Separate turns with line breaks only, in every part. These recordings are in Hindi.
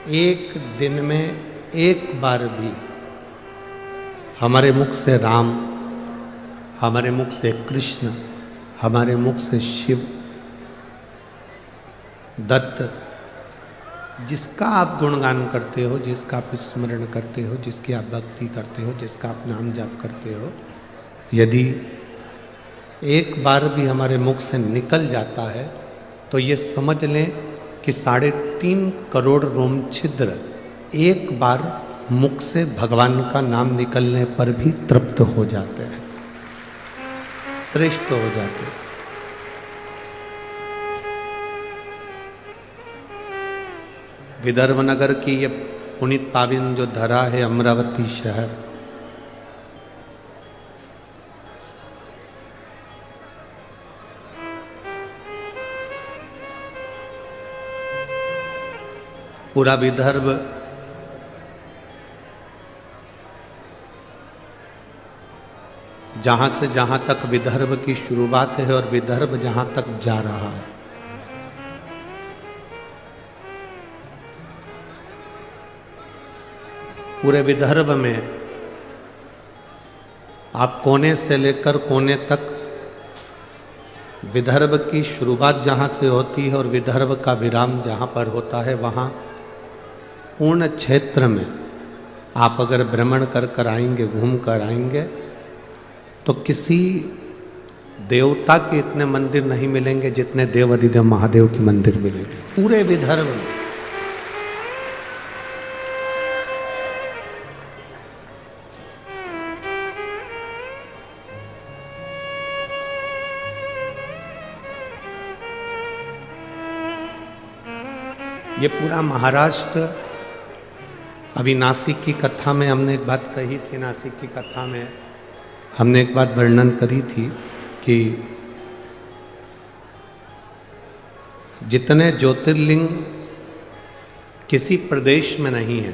एक दिन में एक बार भी हमारे मुख से राम, हमारे मुख से कृष्ण, हमारे मुख से शिव, दत्त, जिसका आप गुणगान करते हो, जिसका आप स्मरण करते हो, जिसकी आप भक्ति करते हो, जिसका आप नाम जाप करते हो, यदि एक बार भी हमारे मुख से निकल जाता है तो ये समझ लें कि 3.5 करोड़ रोम छिद्र एक बार मुख से भगवान का नाम निकलने पर भी तृप्त हो जाते हैं, श्रेष्ठ हो जाते हैं। विदर्भ नगर की ये पुनीत पाविन जो धरा है अमरावती शहर, पूरा विदर्भ जहां से जहां तक विदर्भ की शुरुआत है और विदर्भ जहां तक जा रहा है, पूरे विदर्भ में आप कोने से लेकर कोने तक विदर्भ की शुरुआत जहाँ से होती है और विदर्भ का विराम जहाँ पर होता है, वहाँ पूर्ण क्षेत्र में आप अगर भ्रमण कर कर आएंगे, घूम कर आएंगे, तो किसी देवता के इतने मंदिर नहीं मिलेंगे जितने देव अधिदेव महादेव के मंदिर मिलेंगे पूरे विदर्भ में। ये पूरा महाराष्ट्र, अभी नासिक की कथा में हमने एक बात कही थी, नासिक की कथा में हमने एक बात वर्णन करी थी कि जितने ज्योतिर्लिंग किसी प्रदेश में नहीं है,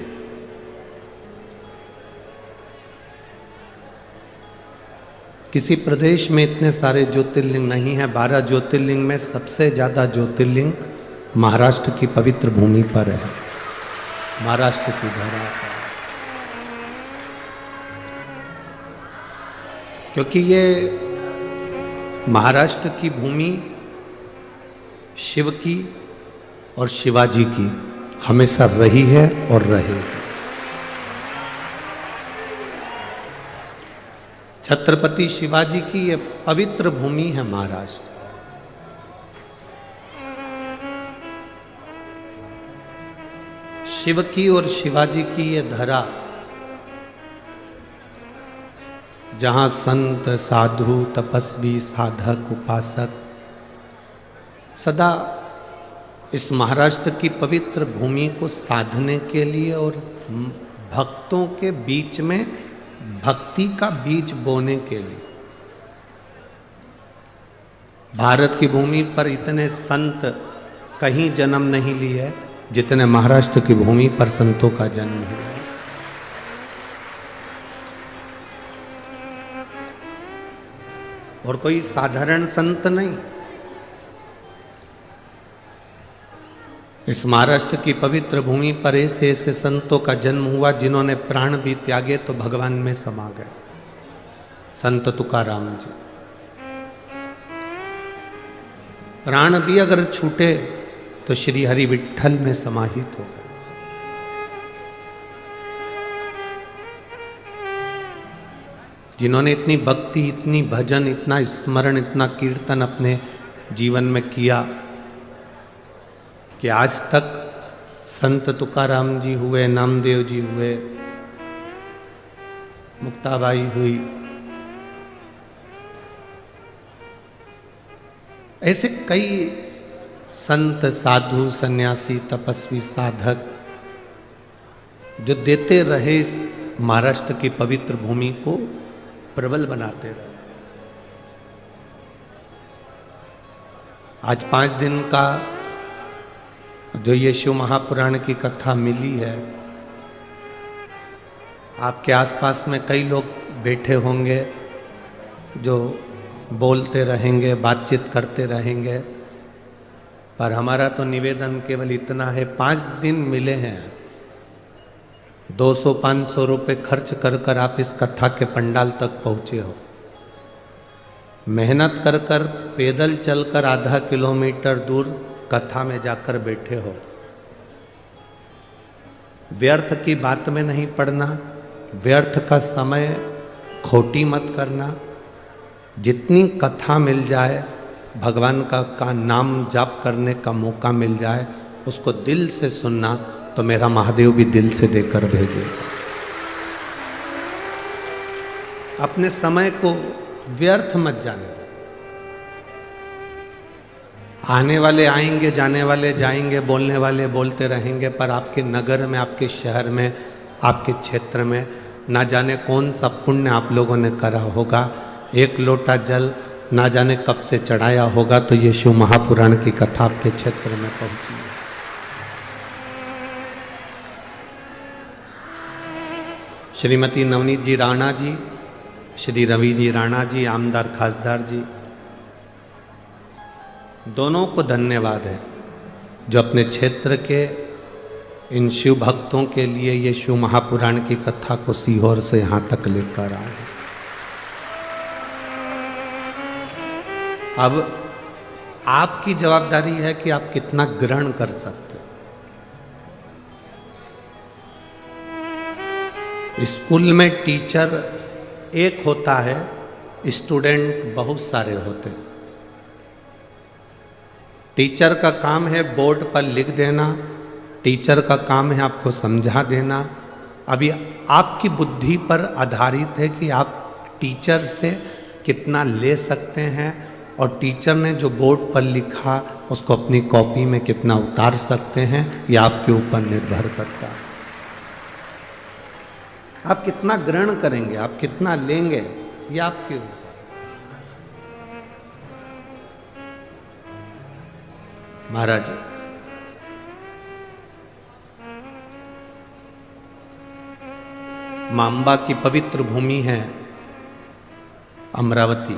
किसी प्रदेश में इतने सारे ज्योतिर्लिंग नहीं है। 12 ज्योतिर्लिंग में सबसे ज़्यादा ज्योतिर्लिंग महाराष्ट्र की पवित्र भूमि पर है, महाराष्ट्र की धरा पर, क्योंकि ये महाराष्ट्र की भूमि शिव की और शिवाजी की हमेशा रही है और रहेगी। छत्रपति शिवाजी की ये पवित्र भूमि है महाराष्ट्र। शिव की और शिवाजी की ये धरा, जहां संत, साधु, तपस्वी, साधक, उपासक सदा इस महाराष्ट्र की पवित्र भूमि को साधने के लिए और भक्तों के बीच में भक्ति का बीज बोने के लिए, भारत की भूमि पर इतने संत कहीं जन्म नहीं लिए जितने महाराष्ट्र की भूमि पर संतों का जन्म हुआ है। और कोई साधारण संत नहीं, इस महाराष्ट्र की पवित्र भूमि पर ऐसे ऐसे संतों का जन्म हुआ जिन्होंने प्राण भी त्यागे तो भगवान में समा गए। संत तुकाराम जी, प्राण भी अगर छूटे तो श्री हरि विठ्ठल में समाहित हो गए। जिन्होंने इतनी भक्ति, इतनी भजन, इतना स्मरण, इतना कीर्तन अपने जीवन में किया कि आज तक संत तुकाराम जी हुए, नामदेव जी हुए, मुक्ताबाई हुई, ऐसे कई संत, साधु, सन्यासी, तपस्वी, साधक जो देते रहे इस महाराष्ट्र की पवित्र भूमि को प्रबल बनाते रहे। आज 5 दिन का जो ये शिव महापुराण की कथा मिली है, आपके आसपास में कई लोग बैठे होंगे जो बोलते रहेंगे, बातचीत करते रहेंगे, पर हमारा तो निवेदन केवल इतना है, 5 दिन मिले हैं 200-500 रुपये खर्च कर कर आप इस कथा के पंडाल तक पहुँचे हो, मेहनत कर कर पैदल चलकर आधा किलोमीटर दूर कथा में जाकर बैठे हो, व्यर्थ की बात में नहीं पड़ना, व्यर्थ का समय खोटी मत करना। जितनी कथा मिल जाए, भगवान का नाम जाप करने का मौका मिल जाए, उसको दिल से सुनना, तो मेरा महादेव भी दिल से देकर भेजे। अपने समय को व्यर्थ मत जाने दो। आने वाले आएंगे, जाने वाले जाएंगे, बोलने वाले बोलते रहेंगे, पर आपके नगर में, आपके शहर में, आपके क्षेत्र में ना जाने कौन सा पुण्य आप लोगों ने करा होगा। एक लोटा जल ना जाने कब से चढ़ाया होगा, तो ये शिव महापुराण की कथा आपके क्षेत्र में पहुंची है। श्रीमती नवनीत जी राणा जी, श्री रवि जी राणा जी, आमदार खासदार जी, दोनों को धन्यवाद है जो अपने क्षेत्र के इन शिव भक्तों के लिए ये शिव महापुराण की कथा को सीहोर से यहाँ तक लेकर आए। अब आपकी जवाबदारी है कि आप कितना ग्रहण कर सकते हो। स्कूल में टीचर एक होता है, स्टूडेंट बहुत सारे होते हैं। टीचर का काम है बोर्ड पर लिख देना, टीचर का काम है आपको समझा देना। अभी आपकी बुद्धि पर आधारित है कि आप टीचर से कितना ले सकते हैं, और टीचर ने जो बोर्ड पर लिखा उसको अपनी कॉपी में कितना उतार सकते हैं, ये आपके ऊपर निर्भर करता है। आप कितना ग्रहण करेंगे, आप कितना लेंगे, ये आपके ऊपर। महाराज, मांबा की पवित्र भूमि है अमरावती।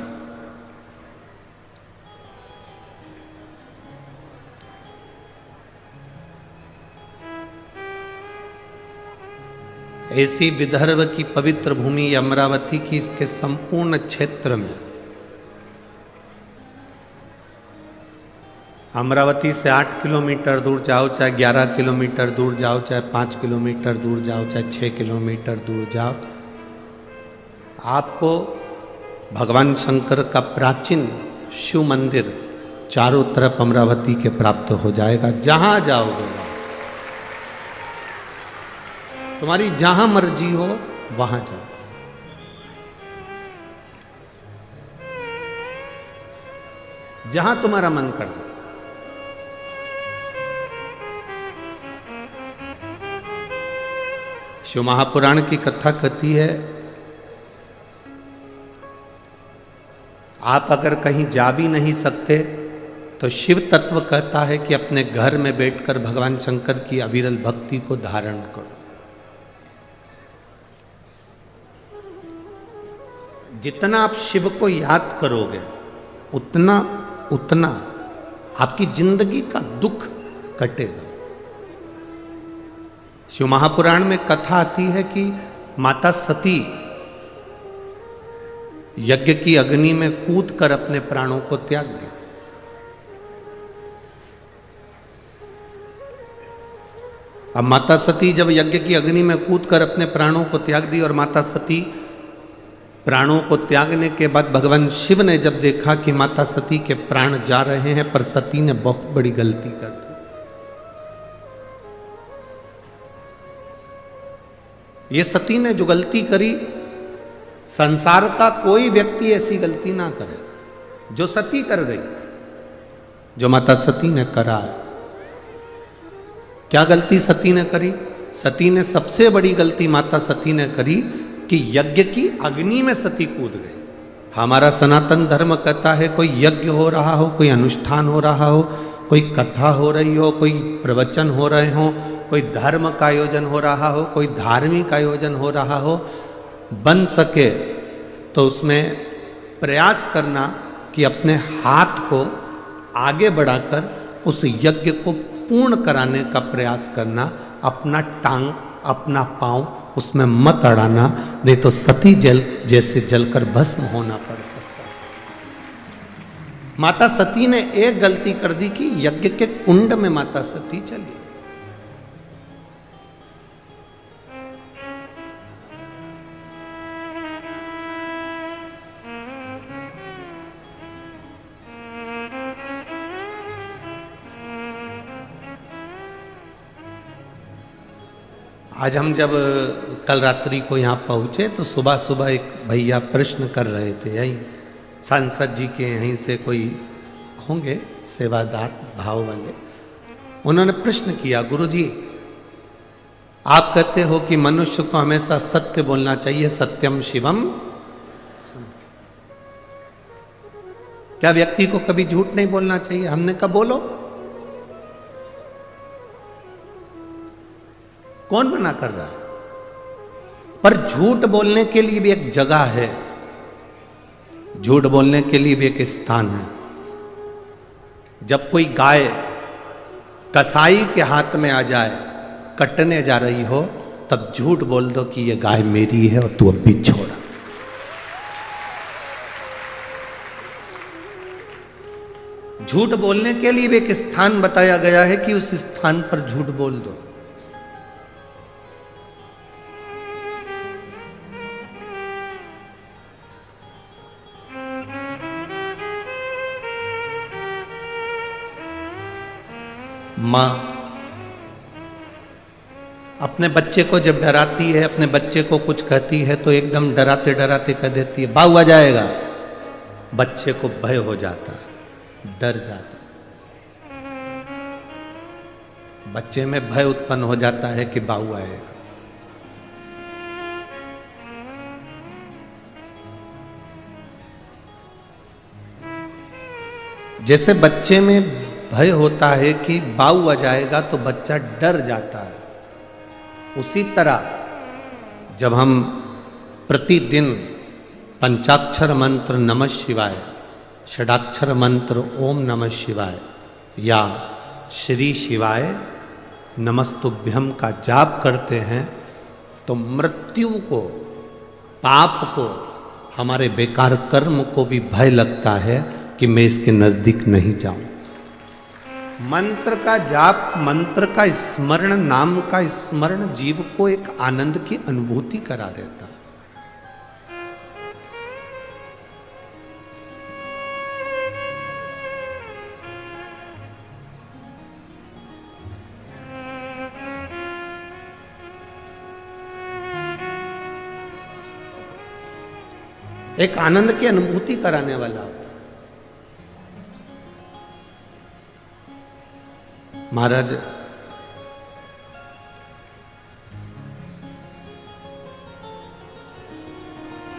ऐसी विदर्भ की पवित्र भूमि अमरावती की, इसके संपूर्ण क्षेत्र में, अमरावती से 8 किलोमीटर दूर जाओ, चाहे 11 किलोमीटर दूर जाओ, चाहे 5 किलोमीटर दूर जाओ, चाहे 6 किलोमीटर दूर जाओ, आपको भगवान शंकर का प्राचीन शिव मंदिर चारों तरफ अमरावती के प्राप्त हो जाएगा। जहां जाओगे, तुम्हारी जहां मर्जी हो वहां जाओ। जहां तुम्हारा मन कर जाए। शिव महापुराण की कथा कहती है, आप अगर कहीं जा भी नहीं सकते तो शिव तत्व कहता है कि अपने घर में बैठकर भगवान शंकर की अविरल भक्ति को धारण करो। जितना आप शिव को याद करोगे, उतना उतना आपकी जिंदगी का दुख कटेगा। शिव महापुराण में कथा आती है कि माता सती यज्ञ की अग्नि में कूदकर अपने प्राणों को त्याग दी। अब माता सती जब यज्ञ की अग्नि में कूदकर अपने प्राणों को त्याग दी, और माता सती प्राणों को त्यागने के बाद भगवान शिव ने जब देखा कि माता सती के प्राण जा रहे हैं, पर सती ने बहुत बड़ी गलती कर दी। ये सती ने जो गलती करी, संसार का कोई व्यक्ति ऐसी गलती ना करे जो सती कर गई, जो माता सती ने करा। क्या गलती सती ने करी? सती ने सबसे बड़ी गलती माता सती ने करी कि यज्ञ की अग्नि में सती कूद गई। हमारा सनातन धर्म कहता है कोई यज्ञ हो रहा हो, कोई अनुष्ठान हो रहा हो, कोई कथा हो रही हो, कोई प्रवचन हो रहे हो, कोई धर्म का आयोजन हो रहा हो, कोई धार्मिक आयोजन हो रहा हो, बन सके तो उसमें प्रयास करना कि अपने हाथ को आगे बढ़ाकर उस यज्ञ को पूर्ण कराने का प्रयास करना, अपना टांग अपना पांव उसमें मत अड़ाना, नहीं तो सती जल जैसे जलकर भस्म होना पड़ सकता है। माता सती ने एक गलती कर दी कि यज्ञ के कुंड में माता सती चली। आज हम जब कल रात्रि को यहाँ पहुँचे तो सुबह सुबह एक भैया प्रश्न कर रहे थे, यहीं सांसद जी के यहीं से कोई होंगे सेवादार भाव वाले। उन्होंने प्रश्न किया, गुरुजी आप कहते हो कि मनुष्य को हमेशा सत्य बोलना चाहिए, सत्यम शिवम, क्या व्यक्ति को कभी झूठ नहीं बोलना चाहिए? हमने कहा बोलो। कौन मना कर रहा है? पर झूठ बोलने के लिए भी एक जगह है, झूठ बोलने के लिए भी एक स्थान है। जब कोई गाय कसाई के हाथ में आ जाए, कटने जा रही हो, तब झूठ बोल दो कि ये गाय मेरी है और तू अब भी छोड़ा। झूठ बोलने के लिए भी एक स्थान बताया गया है कि उस स्थान पर झूठ बोल दो। माँ अपने बच्चे को जब डराती है, अपने बच्चे को कुछ कहती है तो एकदम डराते डराते कह देती है बाऊ आ जाएगा। बच्चे को भय हो जाता है, डर जाता है, बच्चे में भय उत्पन्न हो जाता है कि बाऊ आएगा। जैसे बच्चे में भय होता है कि बाऊ आ जाएगा तो बच्चा डर जाता है, उसी तरह जब हम प्रतिदिन पंचाक्षर मंत्र नमः शिवाय, षडाक्षर मंत्र ओम नमः शिवाय या श्री शिवाय नमस्तुभ्यम का जाप करते हैं तो मृत्यु को, पाप को, हमारे बेकार कर्म को भी भय लगता है कि मैं इसके नजदीक नहीं जाऊं। मंत्र का जाप, मंत्र का स्मरण, नाम का स्मरण जीव को एक आनंद की अनुभूति करा देता है। एक आनंद की अनुभूति कराने वाला होता है। महाराज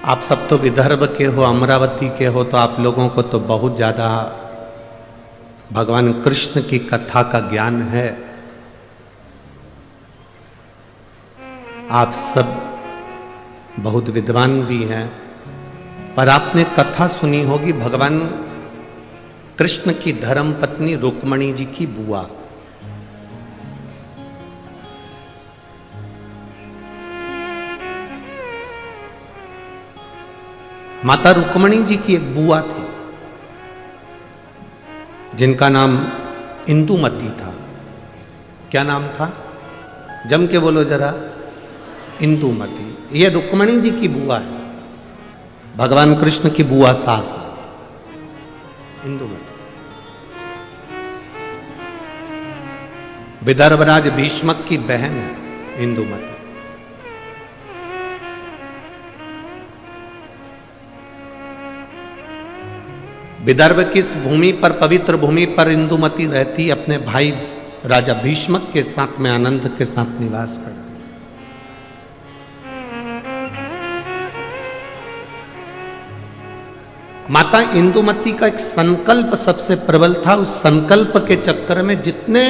आप सब तो विदर्भ के हो, अमरावती के हो, तो आप लोगों को तो बहुत ज्यादा भगवान कृष्ण की कथा का ज्ञान है। आप सब बहुत विद्वान भी हैं, पर आपने कथा सुनी होगी भगवान कृष्ण की धर्म पत्नी रुक्मणी जी की बुआ। माता रुक्मणी जी की एक बुआ थी जिनका नाम इंदुमती था। क्या नाम था? जम के बोलो जरा। इंदुमती। ये रुक्मणी जी की बुआ है, भगवान कृष्ण की बुआ सास है इंदुमती। विदर्भराज भीष्मक की बहन है इंदुमती। विदर्भ किस भूमि पर, पवित्र भूमि पर इंदुमती रहती? अपने भाई राजा भीष्मक के साथ में आनंद के साथ निवास करती। माता इंदुमती का एक संकल्प सबसे प्रबल था। उस संकल्प के चक्कर में जितने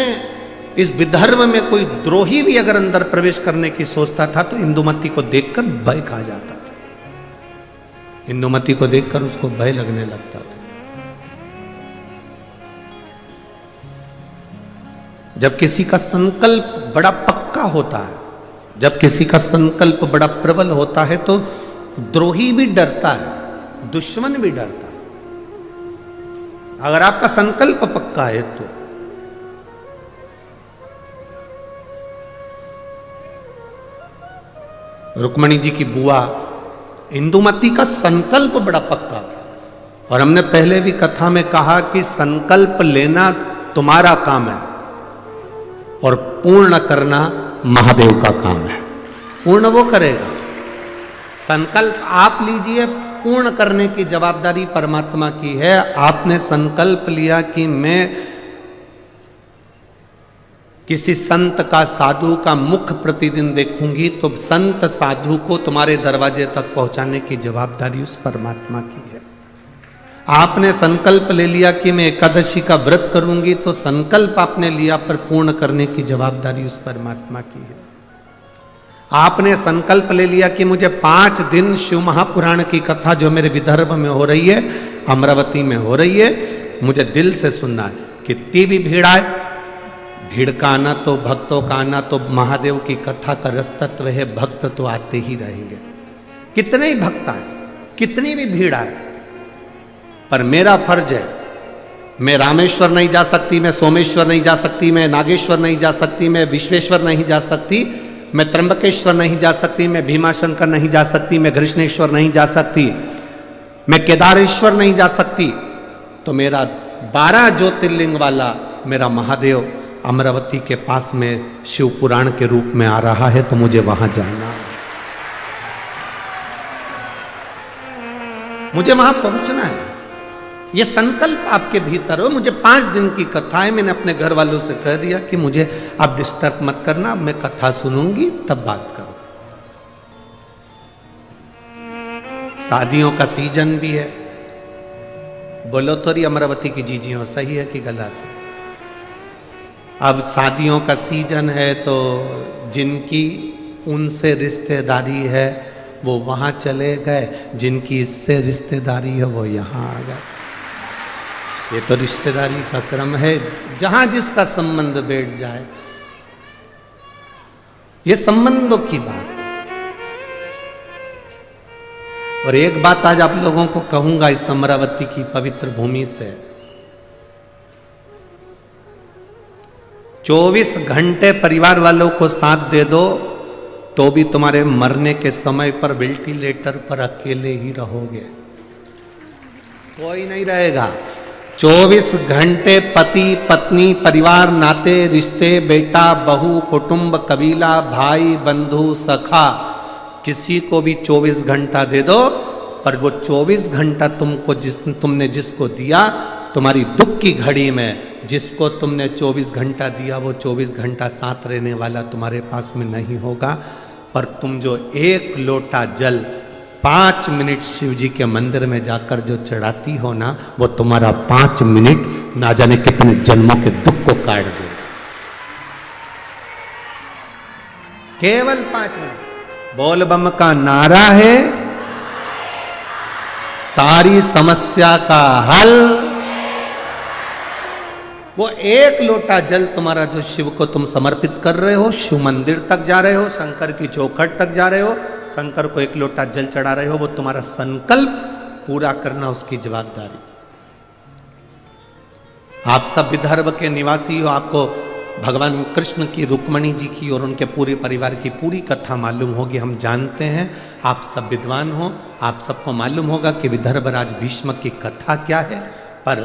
इस विदर्भ में कोई द्रोही भी अगर अंदर प्रवेश करने की सोचता था तो इंदुमती को देखकर भय खा जाता था। इंदुमती को देखकर उसको भय लगने लगता था। जब किसी का संकल्प बड़ा पक्का होता है जब किसी का संकल्प बड़ा प्रबल होता है तो द्रोही भी डरता है, दुश्मन भी डरता है। अगर आपका संकल्प पक्का है तो रुक्मणी जी की बुआ इंदुमती का संकल्प बड़ा पक्का था। और हमने पहले भी कथा में कहा कि संकल्प लेना तुम्हारा काम है और पूर्ण करना महादेव का काम है। पूर्ण वो करेगा। संकल्प आप लीजिए, पूर्ण करने की जवाबदारी परमात्मा की है। आपने संकल्प लिया कि मैं किसी संत का, साधु का मुख प्रतिदिन देखूंगी, तो संत साधु को तुम्हारे दरवाजे तक पहुंचाने की जवाबदारी उस परमात्मा की है। आपने संकल्प ले लिया कि मैं एकादशी का व्रत करूंगी, तो संकल्प आपने लिया पर पूर्ण करने की जवाबदारी उस परमात्मा की है। आपने संकल्प ले लिया कि मुझे 5 दिन शिव महापुराण की कथा जो मेरे विदर्भ में हो रही है, अमरावती में हो रही है, मुझे दिल से सुनना है। कितनी भी भीड़ आए, भीड़ का आना तो, भक्तों का आना तो महादेव की कथा का रस तत्व है, भक्त तो आते ही रहेंगे। कितने ही भक्त आए, कितनी भी भीड़ आए, पर मेरा फर्ज है, मैं रामेश्वर नहीं जा सकती, मैं सोमेश्वर नहीं जा सकती, मैं नागेश्वर नहीं जा सकती, मैं विश्वेश्वर नहीं जा सकती, मैं त्र्यंबकेश्वर नहीं जा सकती, मैं भीमाशंकर नहीं जा सकती, मैं कृष्णेश्वर नहीं जा सकती, मैं केदारेश्वर नहीं जा सकती, तो मेरा 12 ज्योतिर्लिंग वाला मेरा महादेव अमरावती के पास में शिव पुराण के रूप में आ रहा है, तो मुझे वहां जाना, मुझे वहां पहुंचना है। ये संकल्प आपके भीतर हो। मुझे 5 दिन की कथा है, मैंने अपने घर वालों से कह दिया कि मुझे आप डिस्टर्ब मत करना, अब मैं कथा सुनूंगी तब बात करूं। शादियों का सीजन भी है, बोलो तो रही अमरावती की जीजियों, सही है कि गलत है? अब शादियों का सीजन है तो जिनकी उनसे रिश्तेदारी है वो वहां चले गए, जिनकी इससे रिश्तेदारी है वो यहाँ आ गए। ये तो रिश्तेदारी का क्रम है, जहां जिसका संबंध बैठ जाए, ये संबंधों की बात है। और एक बात आज आप लोगों को कहूंगा इस अमरावती की पवित्र भूमि से, 24 घंटे परिवार वालों को साथ दे दो तो भी तुम्हारे मरने के समय पर वेंटिलेटर पर अकेले ही रहोगे, कोई नहीं रहेगा। 24 घंटे पति पत्नी, परिवार, नाते रिश्ते, बेटा बहू, कुटुंब, कबीला, भाई बंधु, सखा, किसी को भी 24 घंटा दे दो, पर वो 24 घंटा तुमने जिसको दिया, तुम्हारी दुख की घड़ी में जिसको तुमने 24 घंटा दिया, वो 24 घंटा साथ रहने वाला तुम्हारे पास में नहीं होगा। पर तुम जो 1 लोटा जल 5 मिनट शिव जी के मंदिर में जाकर जो चढ़ाती हो ना, वो तुम्हारा 5 मिनट ना जाने कितने जन्मों के दुख को काट दे। केवल 5 मिनट बोल बम का नारा है, सारी समस्या का हल। वो 1 लोटा जल तुम्हारा जो शिव को तुम समर्पित कर रहे हो, शिव मंदिर तक जा रहे हो, शंकर की चौखट तक जा रहे हो, शंकर को 1 लोटा जल चढ़ा रहे हो, वो तुम्हारा संकल्प पूरा करना उसकी जवाबदारी। आप सब विदर्भ के निवासी हो, आपको भगवान कृष्ण की, रुक्मणी जी की और उनके पूरे परिवार की पूरी कथा मालूम होगी, हम जानते हैं। आप सब विद्वान हो, आप सबको मालूम होगा कि विदर्भ राज भीष्म की कथा क्या है। पर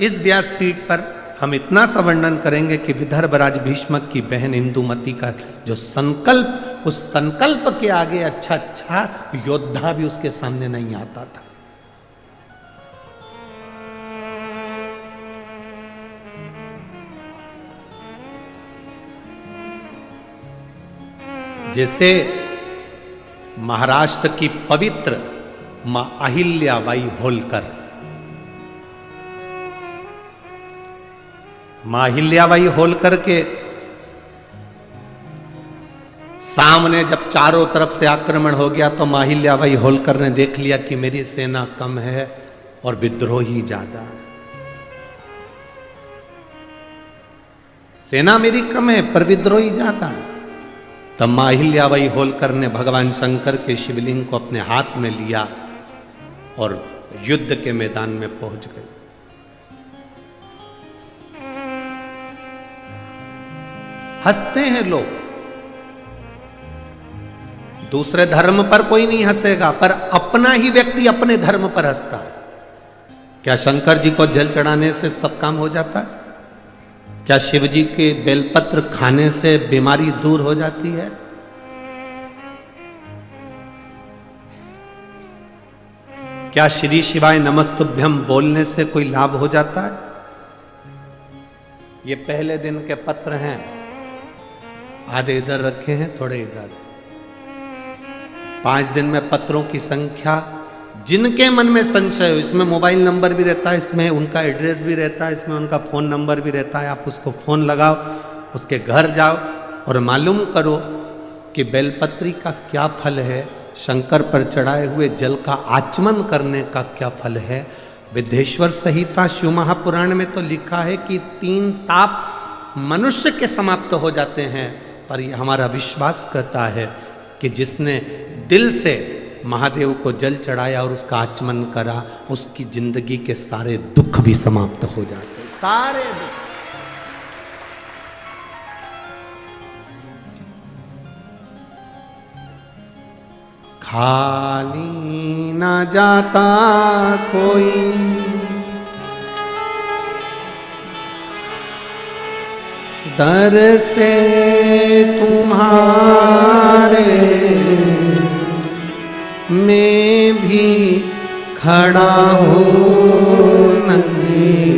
इस व्यासपीठ पर हम इतना सा वर्णन करेंगे कि विदर्भ राज भीष्म की बहन इंदुमती का जो संकल्प, उस संकल्प के आगे अच्छा योद्धा भी उसके सामने नहीं आता था। जैसे महाराष्ट्र की पवित्र मां अहिल्याबाई होलकर, मां अहिल्याबाई होलकर के सामने जब चारों तरफ से आक्रमण हो गया तो मां अहिल्याबाई होलकर ने देख लिया कि मेरी सेना कम है और विद्रोही ज्यादा है। सेना मेरी कम है पर विद्रोही ज्यादा है। तब मां अहिल्याबाई होलकर ने भगवान शंकर के शिवलिंग को अपने हाथ में लिया और युद्ध के मैदान में पहुंच गए। हंसते हैं लोग, दूसरे धर्म पर कोई नहीं हंसेगा, पर अपना ही व्यक्ति अपने धर्म पर हंसता है। क्या शंकर जी को जल चढ़ाने से सब काम हो जाता है? क्या शिव जी के बेलपत्र खाने से बीमारी दूर हो जाती है? क्या श्री शिवाय नमस्तुभ्यम बोलने से कोई लाभ हो जाता है? ये पहले दिन के पत्र हैं, आधे इधर रखे हैं, थोड़े इधर। 5 दिन में पत्रों की संख्या, जिनके मन में संशय हो, इसमें मोबाइल नंबर भी रहता है, इसमें उनका एड्रेस भी रहता है, इसमें उनका फोन नंबर भी रहता है। आप उसको फोन लगाओ, उसके घर जाओ और मालूम करो कि बेलपत्री का क्या फल है, शंकर पर चढ़ाए हुए जल का आचमन करने का क्या फल है। विद्येश्वर संहिता शिव महापुराण में तो लिखा है कि 3 ताप मनुष्य के समाप्त हो जाते हैं, पर यह हमारा विश्वास कहता है कि जिसने दिल से महादेव को जल चढ़ाया और उसका आचमन करा, उसकी जिंदगी के सारे दुख भी समाप्त हो जाते हैं, सारे दुख। खाली ना जाता कोई दर से तुम्हारे, मैं भी खड़ा हूँ नंगे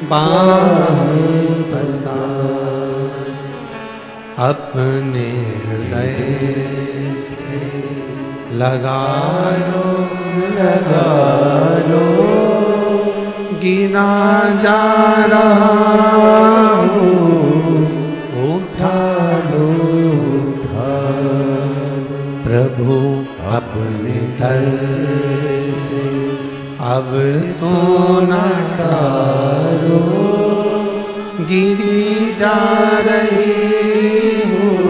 बाहें पसार, अपने हृदय से लगा लो गिना जा रहा हूँ, उठा लो प्रभु अपने दर से, अब तो न टालो गिरी जा रही हूँ,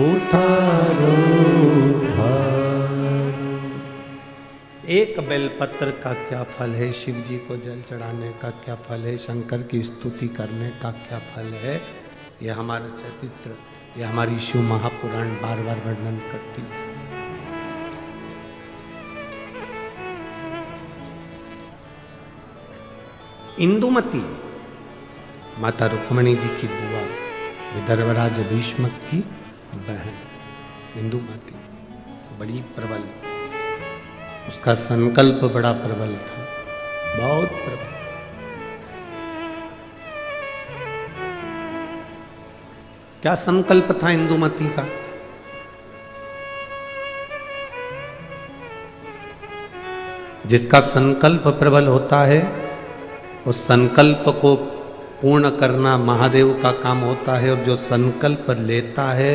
उठा लो। एक बेलपत्र का क्या फल है, शिव जी को जल चढ़ाने का क्या फल है, शंकर की स्तुति करने का क्या फल है, यह हमारा चरित्र, यह हमारी शिव महापुराण बार बार वर्णन करती है। इंदुमती माता रुक्मणी जी की बुआ, विदर्भराज भीष्मक की बहन इंदुमती बड़ी प्रबल, उसका संकल्प बड़ा प्रबल था, बहुत प्रबल। क्या संकल्प था इंदुमती का? जिसका संकल्प प्रबल होता है, उस संकल्प को पूर्ण करना महादेव का काम होता है, और जो संकल्प लेता है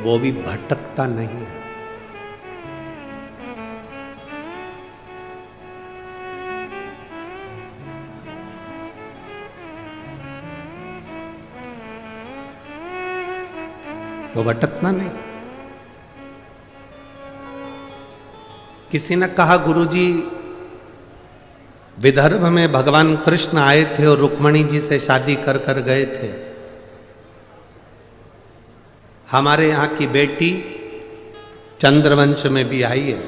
वो भी भटकता नहीं है। वो भटकना नहीं। किसी ने कहा, गुरुजी विदर्भ में भगवान कृष्ण आए थे और रुक्मणी जी से शादी कर कर गए थे। हमारे यहाँ की बेटी चंद्रवंश में भी आई है,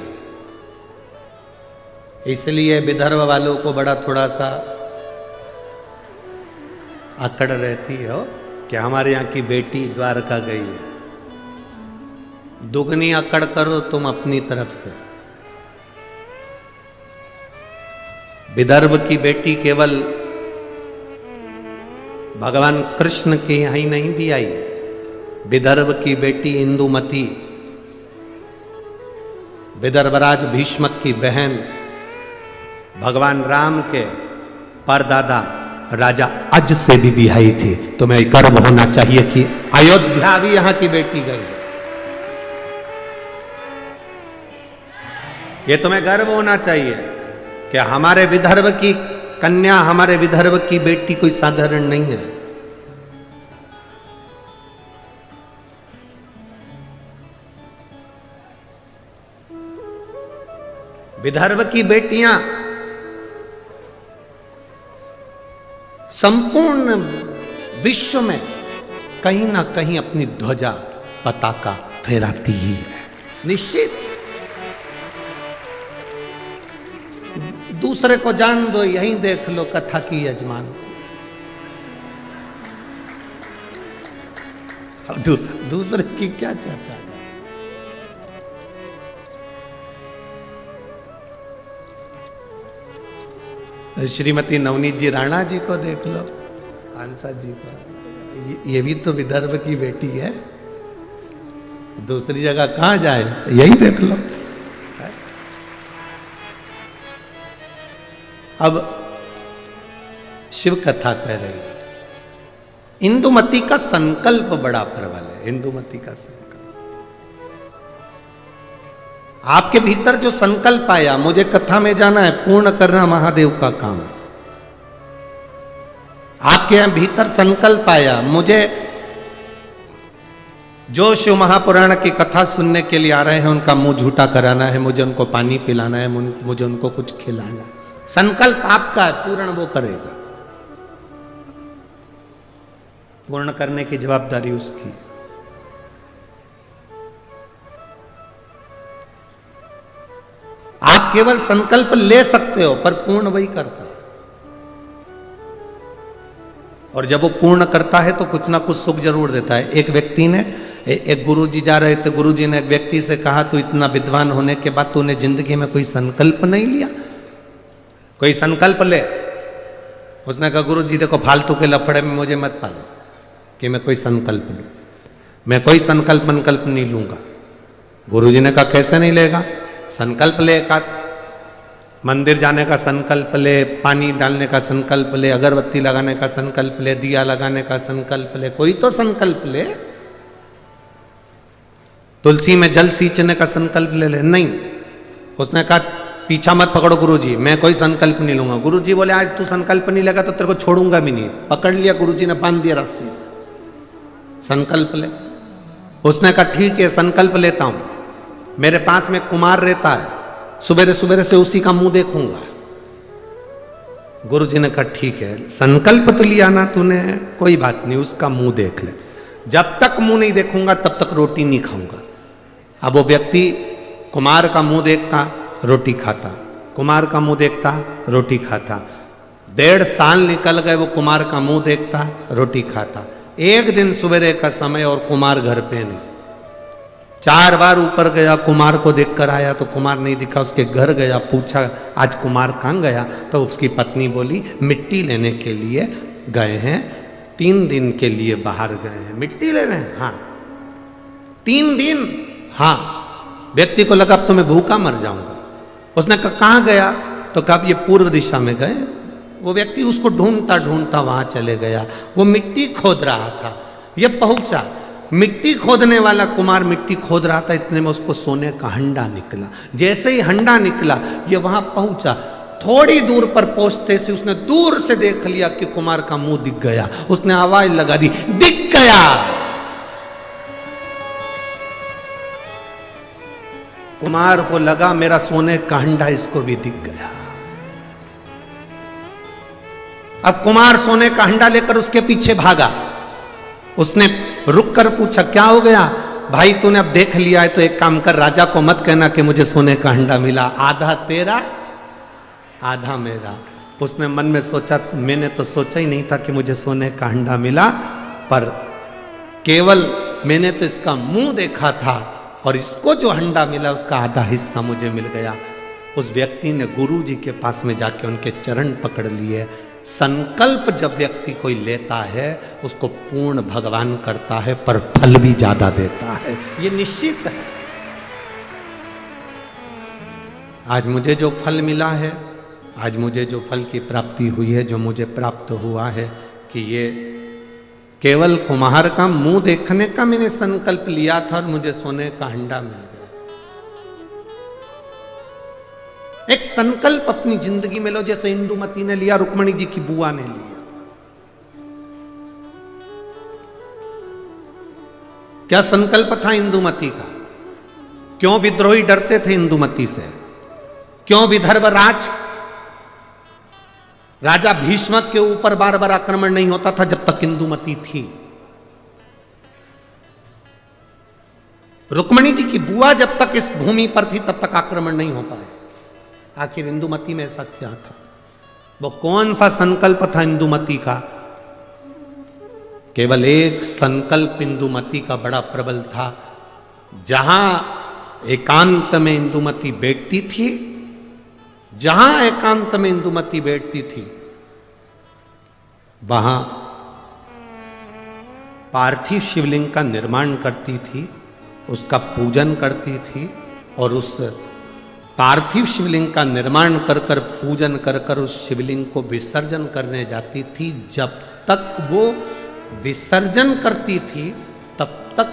इसलिए विदर्भ वालों को बड़ा थोड़ा सा अकड़ रहती है कि हमारे यहाँ की बेटी द्वारका गई है। दुगनी अकड़ करो तुम अपनी तरफ से। विदर्भ की बेटी केवल भगवान कृष्ण के यहाँ ही नहीं भी आई, विदर्भ की बेटी इंदुमती विदर्भराज भीष्मक की बहन, भगवान राम के परदादा राजा अज से भी बिहाई थी। तुम्हें गर्व होना चाहिए कि अयोध्या भी यहां की बेटी गई है। ये तुम्हें गर्व होना चाहिए कि हमारे विदर्भ की कन्या, हमारे विदर्भ की बेटी कोई साधारण नहीं है। विदर्भ की बेटियां संपूर्ण विश्व में कहीं ना कहीं अपनी ध्वजा पताका फहराती ही है, निश्चित। दूसरे को जान दो, यहीं देख लो कथा की यजमान। अब दूसरे की क्या चर्चा है? श्रीमती नवनीत जी राणा जी को देख लो, सांसद जी को, ये भी तो विदर्भ की बेटी है। दूसरी जगह कहां जाए, यही देख लो। अब शिव कथा कह रही है, इंदुमती का संकल्प बड़ा प्रबल है। इंदुमती का संकल्प, आपके भीतर जो संकल्प आया, मुझे कथा में जाना है, पूर्ण करना महादेव का काम है। आपके यहां भीतर संकल्प आया, मुझे जो शिव महापुराण की कथा सुनने के लिए आ रहे हैं उनका मुंह झूठा कराना है, मुझे उनको पानी पिलाना है, मुझे उनको कुछ खिलाना है। संकल्प आपका है, पूर्ण वो करेगा। पूर्ण करने की जवाबदारी उसकी है। आप केवल संकल्प ले सकते हो, पर पूर्ण वही करता है। और जब वो पूर्ण करता है तो कुछ ना कुछ सुख जरूर देता है। एक व्यक्ति ने, एक गुरुजी जा रहे थे, गुरुजी ने एक व्यक्ति से कहा, तू इतना विद्वान होने के बाद तूने जिंदगी में कोई संकल्प नहीं लिया, कोई संकल्प ले। उसने कहा, गुरुजी देखो फालतू के लफड़े में मुझे मत पालो कि मैं कोई संकल्प लूं, मैं कोई संकल्प नहीं लूंगा। गुरुजी ने कहा, कैसे नहीं लेगा? संकल्प ले, का मंदिर जाने का संकल्प ले, पानी डालने का संकल्प ले, अगरबत्ती लगाने का संकल्प ले, दिया लगाने का संकल्प ले, कोई तो संकल्प ले। तुलसी में जल सींचने का संकल्प ले ले। नहीं, उसने कहा, पीछा मत पकड़ो गुरुजी, मैं कोई संकल्प नहीं लूंगा। गुरुजी बोले, आज तू संकल्प नहीं लेगा तो तेरे को छोड़ूंगा भी नहीं। पकड़ लिया गुरुजी ने, बांध दिया रस्सी से। संकल्प ले। उसने कहा, ठीक है संकल्प लेता हूं, मेरे पास में कुमार रहता है, सुबेरे सुबेरे से उसी का मुंह देखूंगा। गुरुजी ने कहा, ठीक है संकल्प तो लिया ना तूने, कोई बात नहीं, उसका मुंह देख ले। जब तक मुंह नहीं देखूंगा तब तक रोटी नहीं खाऊंगा। अब वो व्यक्ति कुमार का मुंह देखता, रोटी खाता, कुमार का मुंह देखता, रोटी खाता। 1.5 साल निकल गए, वो कुमार का मुंह देखता, रोटी खाता। एक दिन सवेरे का समय और कुमार घर पे नहीं। 4 बार ऊपर गया, कुमार को देखकर आया तो कुमार नहीं दिखा। उसके घर गया, पूछा आज कुमार कहाँ गया? तो उसकी पत्नी बोली, मिट्टी लेने के लिए गए हैं, 3 दिन के लिए बाहर गए हैं। मिट्टी ले रहे हैं? हाँ। 3 दिन? हाँ। व्यक्ति को लगा अब तो मैं भूखा मर जाऊंगा। उसने कहा, कहाँ गया? तो कहा, ये पूर्व दिशा में गए। वो व्यक्ति उसको ढूंढता ढूंढता वहां चले गया। वो मिट्टी खोद रहा था, ये पहुंचा। मिट्टी खोदने वाला कुमार मिट्टी खोद रहा था, इतने में उसको सोने का हंडा निकला। जैसे ही हंडा निकला, ये वहां पहुंचा। थोड़ी दूर पर पहुंचते से उसने दूर से देख लिया कि कुमार का मुंह दिख गया। उसने आवाज लगा दी, दिख गया। कुमार को लगा मेरा सोने का हंडा इसको भी दिख गया। अब कुमार सोने का हंडा लेकर उसके पीछे भागा। उसने रुक कर पूछा, क्या हो गया भाई? तूने अब देख लिया है तो एक काम कर, राजा को मत कहना कि मुझे सोने का हंडा मिला, आधा तेरा आधा मेरा। उसने मन में सोचा, मैंने तो सोचा ही नहीं था कि मुझे सोने का हंडा मिला, पर केवल मैंने तो इसका मुंह देखा था और इसको जो हंडा मिला उसका आधा हिस्सा मुझे मिल गया। उस व्यक्ति ने गुरु जी के पास में जाके उनके चरण पकड़ लिए। संकल्प जब व्यक्ति कोई लेता है उसको पूर्ण भगवान करता है, पर फल भी ज्यादा देता है, ये निश्चित है। आज मुझे जो फल मिला है, आज मुझे जो फल की प्राप्ति हुई है, जो मुझे प्राप्त हुआ है, कि ये केवल कुम्हार का मुंह देखने का मैंने संकल्प लिया था और मुझे सोने का हंडा मिल गया। एक संकल्प अपनी जिंदगी में लो, जैसे इंदुमती ने लिया, रुक्मणी जी की बुआ ने लिया। क्या संकल्प था इंदुमती का? क्यों विद्रोही डरते थे इंदुमती से? क्यों विदर्भ राजा भीष्मक के ऊपर बार बार आक्रमण नहीं होता था जब तक इंदुमती थी। रुक्मणी जी की बुआ जब तक इस भूमि पर थी तब तक आक्रमण नहीं हो पाए। आखिर इंदुमती में ऐसा क्या था? वो कौन सा संकल्प था इंदुमती का? केवल एक संकल्प इंदुमती का बड़ा प्रबल था। जहां एकांत में इंदुमती बैठती थी, जहां एकांत में इंदुमती बैठती थी, वहां पार्थिव शिवलिंग का निर्माण करती थी, उसका पूजन करती थी और उस पार्थिव शिवलिंग का निर्माण कर कर पूजन कर कर उस शिवलिंग को विसर्जन करने जाती थी। जब तक वो विसर्जन करती थी तब तक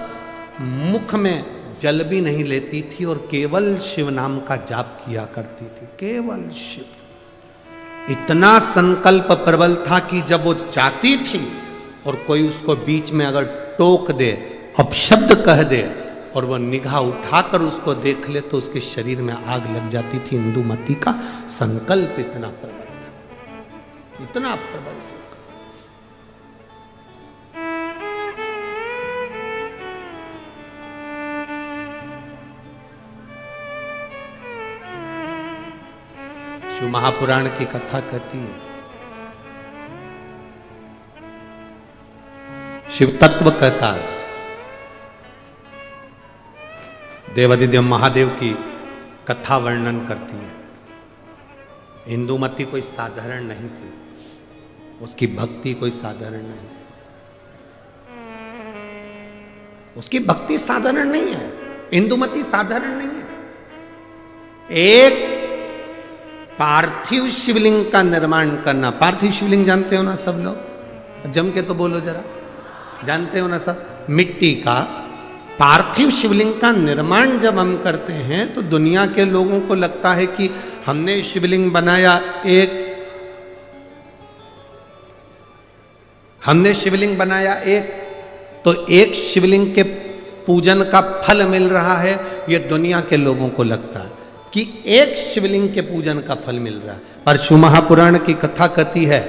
मुख में जल भी नहीं लेती थी और केवल शिव नाम का जाप किया करती थी, केवल शिव। इतना संकल्प प्रबल था कि जब वो चाहती थी और कोई उसको बीच में अगर टोक दे, अपशब्द कह दे और वो निगाह उठाकर उसको देख ले तो उसके शरीर में आग लग जाती थी। इंदुमती का संकल्प इतना प्रबल था, इतना प्रबल संकल्प। शिव महापुराण की कथा कहती है, शिव तत्व कहता है, देवादिदेव महादेव की कथा वर्णन करती है। इंदुमती कोई साधारण नहीं थी, उसकी भक्ति कोई साधारण नहीं, उसकी भक्ति साधारण नहीं है। इंदुमती साधारण नहीं है। एक पार्थिव शिवलिंग का निर्माण करना, पार्थिव शिवलिंग जानते हो ना सब लोग? जम के तो बोलो जरा, जानते हो ना सब? मिट्टी का पार्थिव शिवलिंग का निर्माण जब हम करते हैं तो दुनिया के लोगों को लगता है कि हमने शिवलिंग बनाया, हमने शिवलिंग बनाया एक, तो एक शिवलिंग के पूजन का फल मिल रहा है। ये दुनिया के लोगों को लगता है कि एक शिवलिंग के पूजन का फल मिल रहा है। पर शिव महापुराण की कथा कहती है,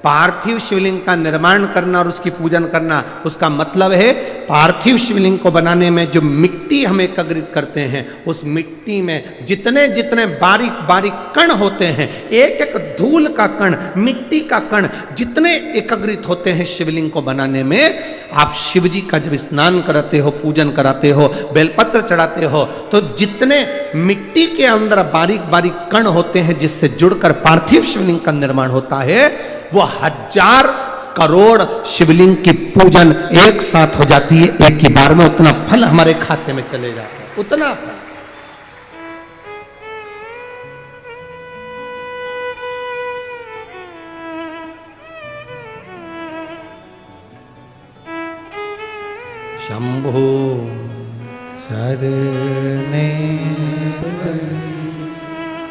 पार्थिव शिवलिंग का निर्माण करना और उसकी पूजन करना, उसका मतलब है पार्थिव शिवलिंग को बनाने में जो मिट्टी हम एकत्रित करते हैं, उस मिट्टी में जितने जितने बारीक बारीक कण होते हैं, एक एक धूल का कण, मिट्टी का कण जितने एकत्रित होते हैं शिवलिंग को बनाने में, आप शिव जी का जब स्नान कराते हो, पूजन कराते हो, बेलपत्र चढ़ाते हो, तो जितने मिट्टी के अंदर बारीक बारीक कण होते हैं जिससे जुड़कर पार्थिव शिवलिंग का निर्माण होता है, वो 1000 करोड़ शिवलिंग की पूजन एक साथ हो जाती है एक ही बार में। उतना फल हमारे खाते में चले जाता है, उतना फल। शंभो शरणे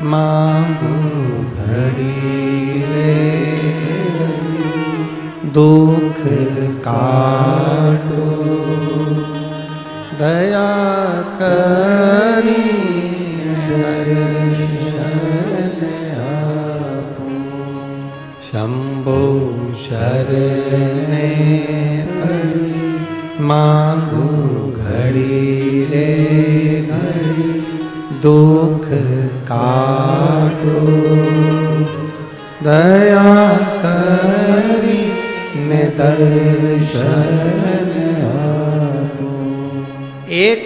मांगू घड़ी रे, दुख काटो दया करी दर्शन आपो। शंभो शरणे मांगू घड़ी रे घड़ी, दुख काटो दया करी दर्शन आपो। एक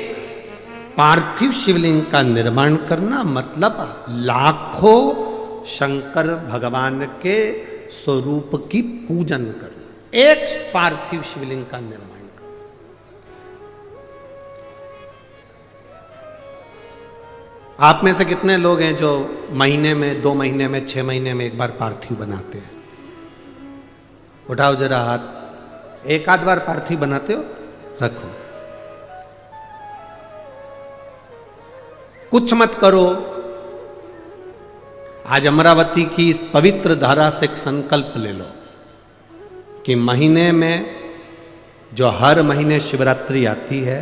पार्थिव शिवलिंग का निर्माण करना मतलब लाखों शंकर भगवान के स्वरूप की पूजन करना। एक पार्थिव शिवलिंग का निर्माण करना। आप में से कितने लोग हैं जो महीने में, 2 महीने में, 6 महीने में एक बार पार्थिव बनाते हैं? उठाओ जरा हाथ। एक आध बार पार्थिव बनाते हो? रखो। कुछ मत करो। आज अमरावती की इस पवित्र धारा से एक संकल्प ले लो कि महीने में जो हर महीने शिवरात्रि आती है,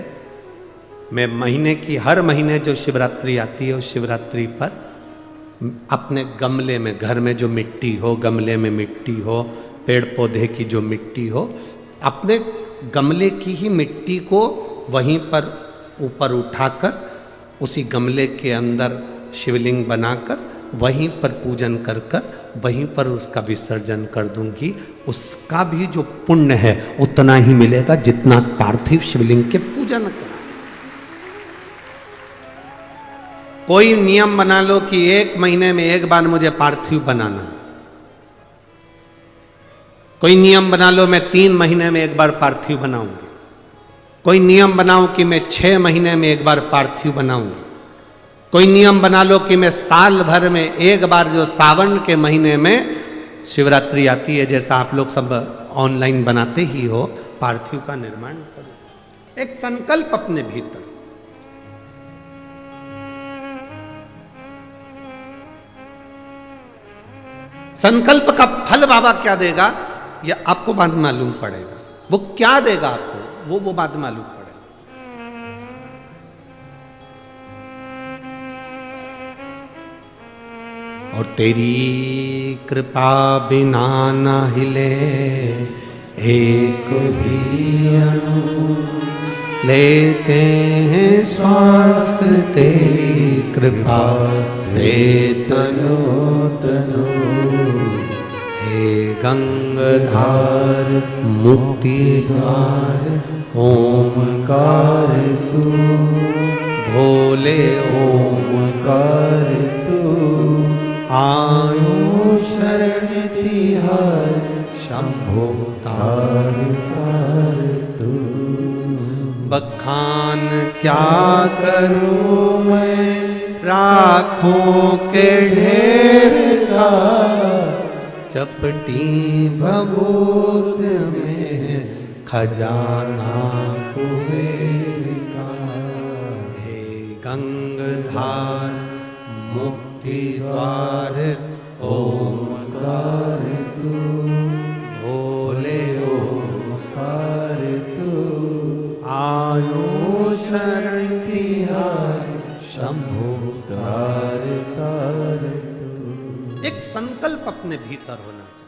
मैं महीने की हर महीने जो शिवरात्रि आती है उस शिवरात्रि पर अपने गमले में, घर में जो मिट्टी हो, गमले में मिट्टी हो, पेड़ पौधे की जो मिट्टी हो, अपने गमले की ही मिट्टी को वहीं पर ऊपर उठाकर उसी गमले के अंदर शिवलिंग बनाकर वहीं पर पूजन कर कर वहीं पर उसका विसर्जन कर दूंगी। उसका भी जो पुण्य है उतना ही मिलेगा जितना पार्थिव शिवलिंग के पूजन का। कोई नियम बना लो कि 1 महीने में एक बार मुझे पार्थिव बनाना, कोई नियम बना लो मैं 3 महीने में एक बार पार्थिव बनाऊंगी, कोई नियम बनाओ कि मैं 6 महीने में एक बार पार्थिव बनाऊंगी, कोई नियम बना लो कि मैं साल भर में एक बार जो सावन के महीने में शिवरात्रि आती है, जैसा आप लोग सब ऑनलाइन बनाते ही हो, पार्थिव का निर्माण करो। एक संकल्प अपने भीतर। संकल्प का फल बाबा क्या देगा यह आपको बाद में मालूम पड़ेगा। वो क्या देगा आपको वो बाद में मालूम पड़ेगा। और तेरी कृपा बिना न हिले एक भी अणु, लेते हैं श्वास तेरी कृपा से तनो तनो। हे गंगाधार मुक्ति द्वार ओमकार तू, भोले ओमकार तू। आयो शरण तिहार शंभो तार तार तू। बखान क्या करूं मैं राखों के ढेर का, चपटी भभूत में खजाना कुबेर का। हे गंगाधार मुक्ति द्वार ओमकार तू, भोले ओमकार तू। आयो शरण तिहार शंभो तार तार तू। एक संकल्प अपने भीतर होना चाहिए।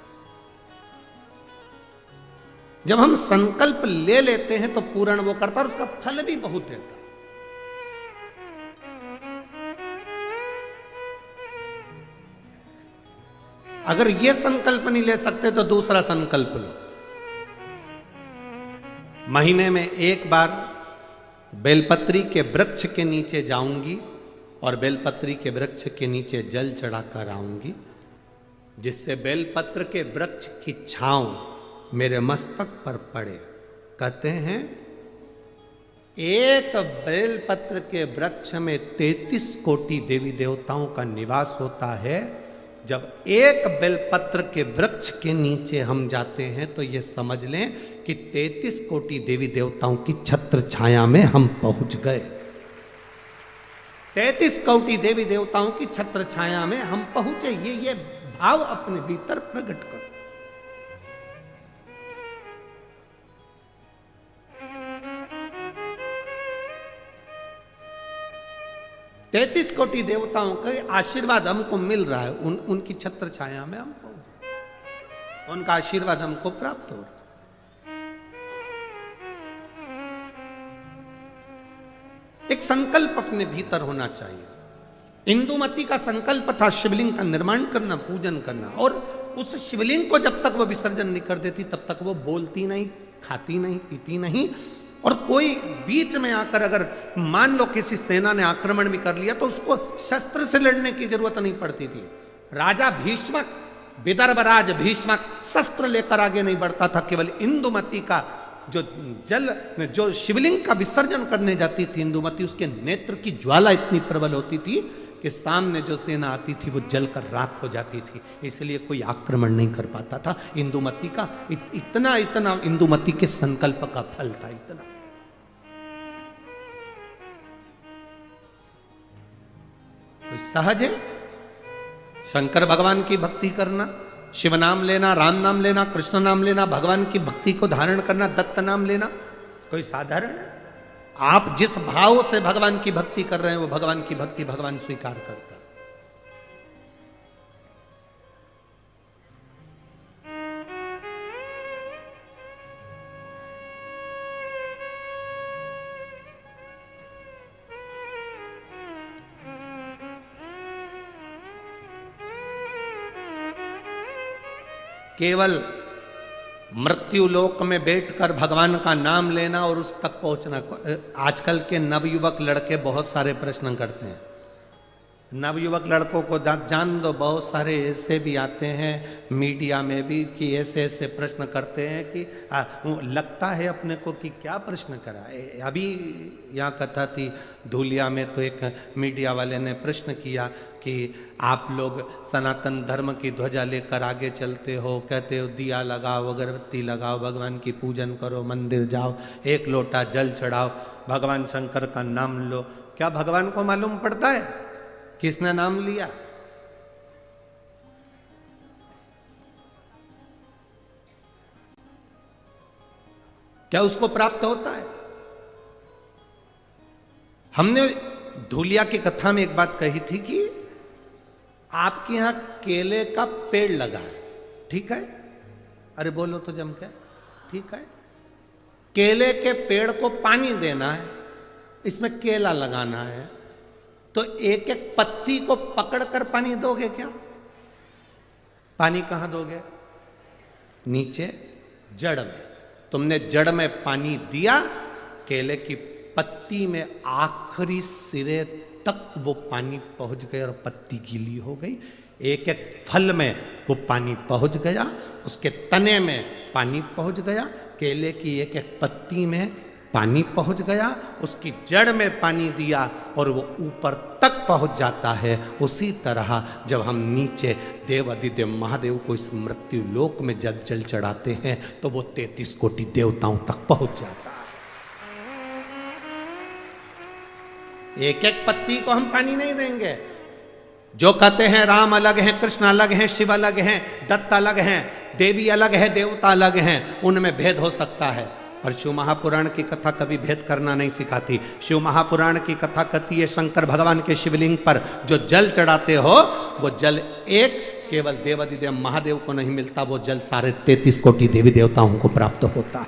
जब हम संकल्प ले लेते हैं तो पूर्ण वो करता है और उसका फल भी बहुत देता है। अगर ये संकल्प नहीं ले सकते तो दूसरा संकल्प लो। महीने में एक बार बेलपत्री के वृक्ष के नीचे जाऊंगी और बेलपत्री के वृक्ष के नीचे जल चढ़ाकर आऊंगी, जिससे बेलपत्र के वृक्ष की छांव मेरे मस्तक पर पड़े। कहते हैं एक बेलपत्र के वृक्ष में 33 कोटि देवी देवताओं का निवास होता है। जब एक बेलपत्र के वृक्ष के नीचे हम जाते हैं तो ये समझ लें कि 33 कोटि देवी देवताओं की छत्र छाया में हम पहुंच गए। 33 कोटि देवी देवताओं की छत्र छाया में हम पहुंचे। ये भाव अपने भीतर प्रकट करो। तैतीस कोटि देवताओं का आशीर्वाद हमको मिल रहा है। उनकी छत्र छाया में हम पहुंचे, उनका आशीर्वाद हमको प्राप्त हो रहा है। एक संकल्प अपने भीतर होना चाहिए। इंदुमती का संकल्प था शिवलिंग का निर्माण करना, पूजन करना, और उस शिवलिंग को जब तक वो विसर्जन नहीं कर देती तब तक वो बोलती नहीं, खाती नहीं, पीती नहीं। और कोई बीच में आकर अगर मान लो किसी सेना ने आक्रमण भी कर लिया तो उसको शस्त्र से लड़ने की जरूरत नहीं पड़ती थी। राजा भीष्मक, विदर्भराज भीष्मक शस्त्र लेकर आगे नहीं बढ़ता था। केवल इंदुमती का जो शिवलिंग का विसर्जन करने जाती थी इंदुमती, उसके नेत्र की ज्वाला इतनी प्रबल होती थी कि सामने जो सेना आती थी वो जलकर राख हो जाती थी। इसलिए कोई आक्रमण नहीं कर पाता था। इंदुमती का इतना इंदुमती के संकल्प का फल था। इतना कोई सहज है शंकर भगवान की भक्ति करना, शिव नाम लेना, राम नाम लेना, कृष्ण नाम लेना, भगवान की भक्ति को धारण करना, दत्त नाम लेना, कोई साधारण है? आप जिस भाव से भगवान की भक्ति कर रहे हैं वो भगवान की भक्ति भगवान स्वीकार करता है। केवल मृत्यु लोक में बैठकर भगवान का नाम लेना और उस तक पहुंचना। आजकल के नवयुवक लड़के बहुत सारे प्रश्न करते हैं। नवयुवक लड़कों को जान दो, बहुत सारे ऐसे भी आते हैं मीडिया में भी कि ऐसे ऐसे प्रश्न करते हैं कि लगता है अपने को कि क्या प्रश्न करा। अभी यहाँ कथा थी धूलिया में, तो एक मीडिया वाले ने प्रश्न किया कि आप लोग सनातन धर्म की ध्वजा लेकर आगे चलते हो, कहते हो दिया लगाओ, अगरबत्ती लगाओ, भगवान की पूजन करो, मंदिर जाओ, एक लोटा जल चढ़ाओ, भगवान शंकर का नाम लो। क्या भगवान को मालूम पड़ता है किसने नाम लिया? क्या उसको प्राप्त होता है? हमने धूलिया की कथा में एक बात कही थी कि आपके यहां केले का पेड़ लगा है, ठीक है? अरे बोलो तो जम के, ठीक है? केले के पेड़ को पानी देना है, इसमें केला लगाना है, तो एक एक पत्ती को पकड़कर पानी दोगे क्या? पानी कहां दोगे? नीचे जड़ में। तुमने जड़ में पानी दिया, केले की पत्ती में आखिरी सिरे तक वो पानी पहुंच गया और पत्ती गीली हो गई। एक एक फल में वो पानी पहुंच गया, उसके तने में पानी पहुंच गया, केले की एक एक पत्ती में पानी पहुंच गया, उसकी जड़ में पानी दिया और वो ऊपर तक पहुंच जाता है। उसी तरह जब हम नीचे देव अधिदेव महादेव को इस मृत्यु लोक में जल जल चढ़ाते हैं तो वो 33 कोटि देवताओं तक पहुंच जाता है। एक एक पत्ती को हम पानी नहीं देंगे। जो कहते हैं राम अलग हैं, कृष्ण अलग हैं, शिव अलग हैं, दत्त अलग हैं, देवी अलग है, देवता अलग हैं, उनमें भेद हो सकता है, और शिव महापुराण की कथा कभी भेद करना नहीं सिखाती। शिव महापुराण की कथा कहती है शंकर भगवान के शिवलिंग पर जो जल चढ़ाते हो वो जल एक केवल देवादिदेव महादेव को नहीं मिलता, वो जल सारे 33 कोटि देवी देवताओं को प्राप्त होता है।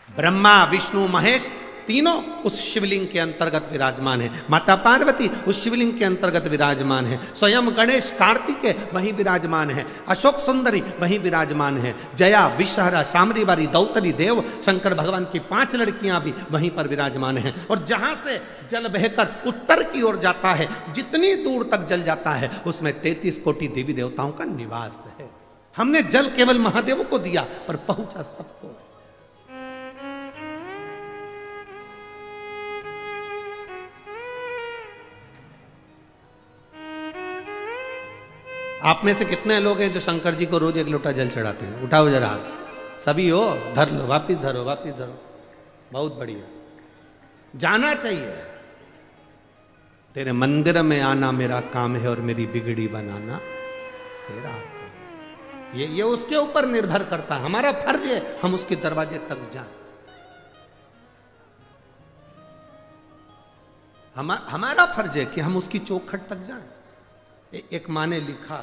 ब्रह्मा विष्णु महेश तीनों उस शिवलिंग के अंतर्गत विराजमान है। माता पार्वती उस शिवलिंग के अंतर्गत विराजमान है। स्वयं गणेश कार्तिकेय वहीं विराजमान है। अशोक सुंदरी वहीं विराजमान है। जया विषहरा शामरीवारी दौतरी देव शंकर भगवान की 5 लड़कियां भी वहीं पर विराजमान हैं। और जहां से जल बहकर उत्तर की ओर जाता है, जितनी दूर तक जल जाता है उसमें 33 कोटि देवी देवताओं का निवास है। हमने जल केवल महादेव को दिया पर पहुंचा सबको। आप में से कितने लोग हैं जो शंकर जी को रोज 1 लोटा जल चढ़ाते हैं? उठाओ जरा हाथ। सभी हो? धर लो, वापिस धरो, वापिस धरो। बहुत बढ़िया, जाना चाहिए। तेरे मंदिर में आना मेरा काम है और मेरी बिगड़ी बनाना तेरा काम। ये उसके ऊपर निर्भर करता है। हमारा फर्ज है हम उसके दरवाजे तक जाएं। हमारा फर्ज है कि हम उसकी चौखट तक जाएं। एक माँ ने लिखा,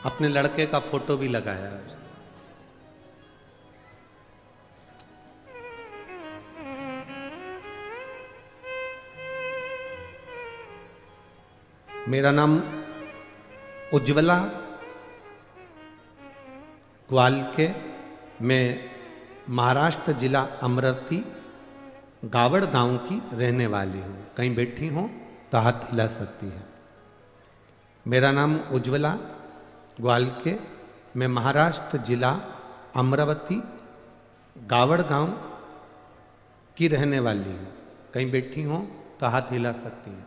अपने लड़के का फोटो भी लगाया है। मेरा नाम उज्ज्वला ग्वालके, मैं महाराष्ट्र जिला अमरावती गावड़ गांव की रहने वाली हूँ। कहीं बैठी हो तो हाथ हिला सकती है। मेरा नाम उज्ज्वला ग्वालके, मैं महाराष्ट्र जिला अमरावती गावड़ गांव की रहने वाली हूँ। कहीं बैठी हो तो हाथ हिला सकती हैं।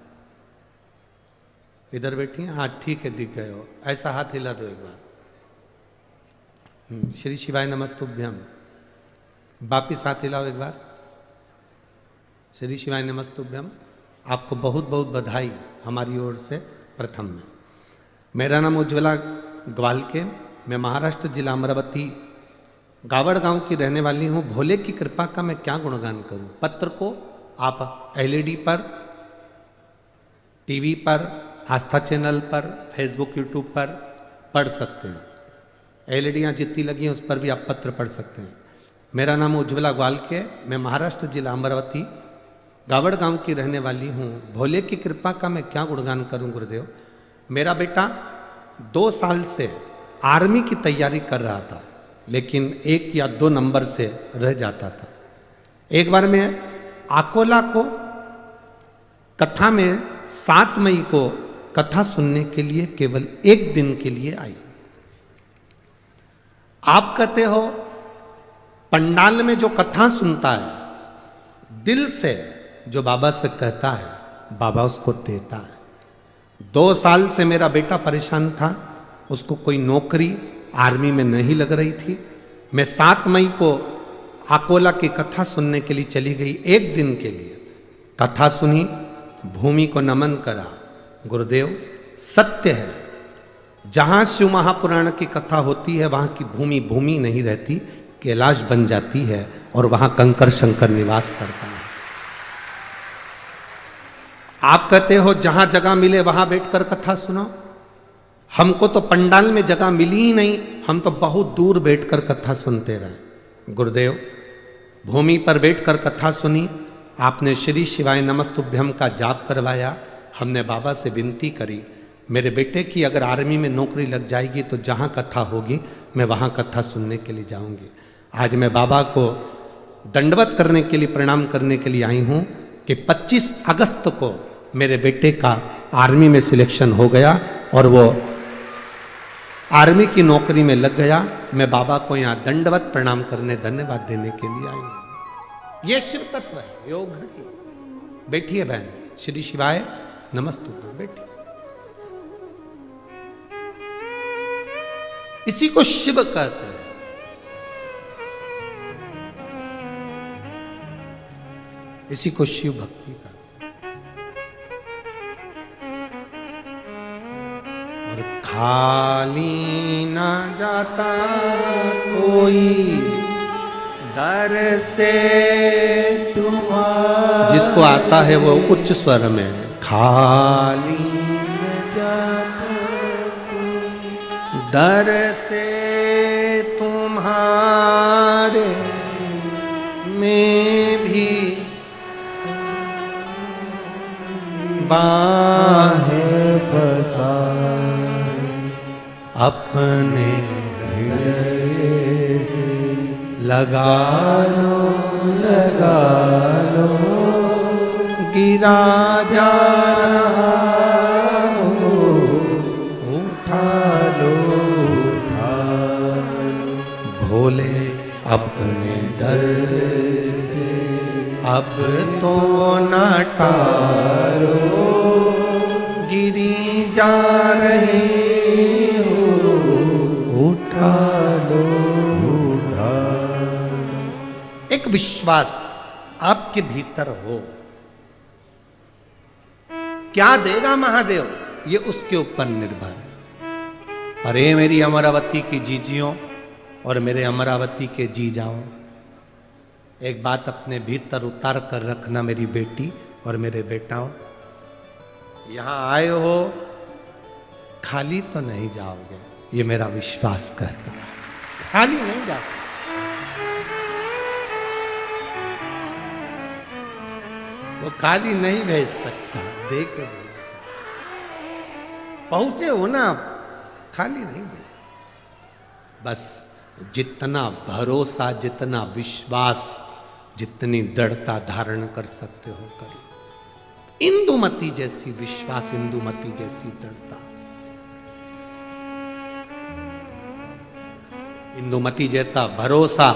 इधर बैठी हैं? हाँ ठीक है, दिख गए हो। ऐसा हाथ हिला दो एक बार। श्री शिवाय नमस्तुभ्यम। वापिस हाथ हिलाओ एक बार। श्री शिवाय नमस्तुभ्यम। आपको बहुत बहुत बधाई हमारी ओर से। प्रथम में मेरा नाम उज्ज्वला ग्वालके, मैं महाराष्ट्र जिला अमरावती गावड़ गांव की रहने वाली हूँ। भोले की कृपा का मैं क्या गुणगान करूँ। पत्र को आप एलईडी पर, टीवी पर, आस्था चैनल पर, फेसबुक यूट्यूब पर पढ़ सकते हैं। एलईडियाँ जितनी लगी हैं उस पर भी आप पत्र पढ़ सकते हैं। मेरा नाम उज्ज्वला ग्वालके, मैं महाराष्ट्र जिला अमरावती गावड़ गांव की रहने वाली हूँ। भोले की कृपा का मैं क्या गुणगान करूं गुरुदेव। मेरा बेटा 2 साल से आर्मी की तैयारी कर रहा था, लेकिन 1 या 2 नंबर से रह जाता था। एक बार मैं अकोला को कथा में 7 मई को कथा सुनने के लिए केवल 1 दिन के लिए आई। आप कहते हो पंडाल में जो कथा सुनता है, दिल से जो बाबा से कहता है, बाबा उसको देता है। 2 साल से मेरा बेटा परेशान था, उसको कोई नौकरी आर्मी में नहीं लग रही थी। मैं 7 मई को अकोला की कथा सुनने के लिए चली गई, 1 दिन के लिए कथा सुनी, भूमि को नमन करा। गुरुदेव सत्य है, जहां शिव महापुराण की कथा होती है वहां की भूमि भूमि नहीं रहती, कैलाश बन जाती है और वहां कंकर शंकर निवास करता है। आप कहते हो जहां जगह मिले वहां बैठकर कथा सुनो। हमको तो पंडाल में जगह मिली ही नहीं, हम तो बहुत दूर बैठकर कथा सुनते रहे। गुरुदेव भूमि पर बैठकर कथा सुनी, आपने श्री शिवाय नमस्तुभ्यम का जाप करवाया। हमने बाबा से विनती करी, मेरे बेटे की अगर आर्मी में नौकरी लग जाएगी तो जहाँ कथा होगी मैं वहाँ कथा सुनने के लिए जाऊँगी। आज मैं बाबा को दंडवत करने के लिए, प्रणाम करने के लिए आई हूँ कि 25 अगस्त को मेरे बेटे का आर्मी में सिलेक्शन हो गया और वो आर्मी की नौकरी में लग गया। मैं बाबा को यहाँ दंडवत प्रणाम करने, धन्यवाद देने के लिए आई हूँ। ये शिव तत्व है, योग घटी। बैठिए बहन, श्री शिवाय नमस्तुभ्यम, बैठिए। इसी को शिव कहते हैं। इसी को शिव भक्ति कहते हैं। और खाली ना जाता कोई दर से तुम्हारा, जिसको आता है वो उच्च स्वर में खाली न जाता दर से तुम्हारे में भी बाहें पसारे, अपने हृदय से लगा लो गिरा जा रहा हो, उठा लो भोले अपने दर से अब तो न टारो, गिरी जा रही हो, उठा लो। एक विश्वास आपके भीतर हो, क्या देगा महादेव ये उसके ऊपर निर्भर है। अरे मेरी अमरावती की जीजियों और मेरे अमरावती के जी जाओ, एक बात अपने भीतर उतार कर रखना, मेरी बेटी और मेरे बेटाओं, यहां आए हो खाली तो नहीं जाओगे, ये मेरा विश्वास कहता है। खाली नहीं जा सकते। वो खाली नहीं भेज सकता, दे के भेज। पहुंचे हो ना आप, खाली नहीं भेज। बस जितना भरोसा, जितना विश्वास, जितनी दृढ़ता धारण कर सकते हो कर लो। इंदुमती जैसी विश्वास, इंदुमती जैसी दृढ़ता, इंदुमती जैसा भरोसा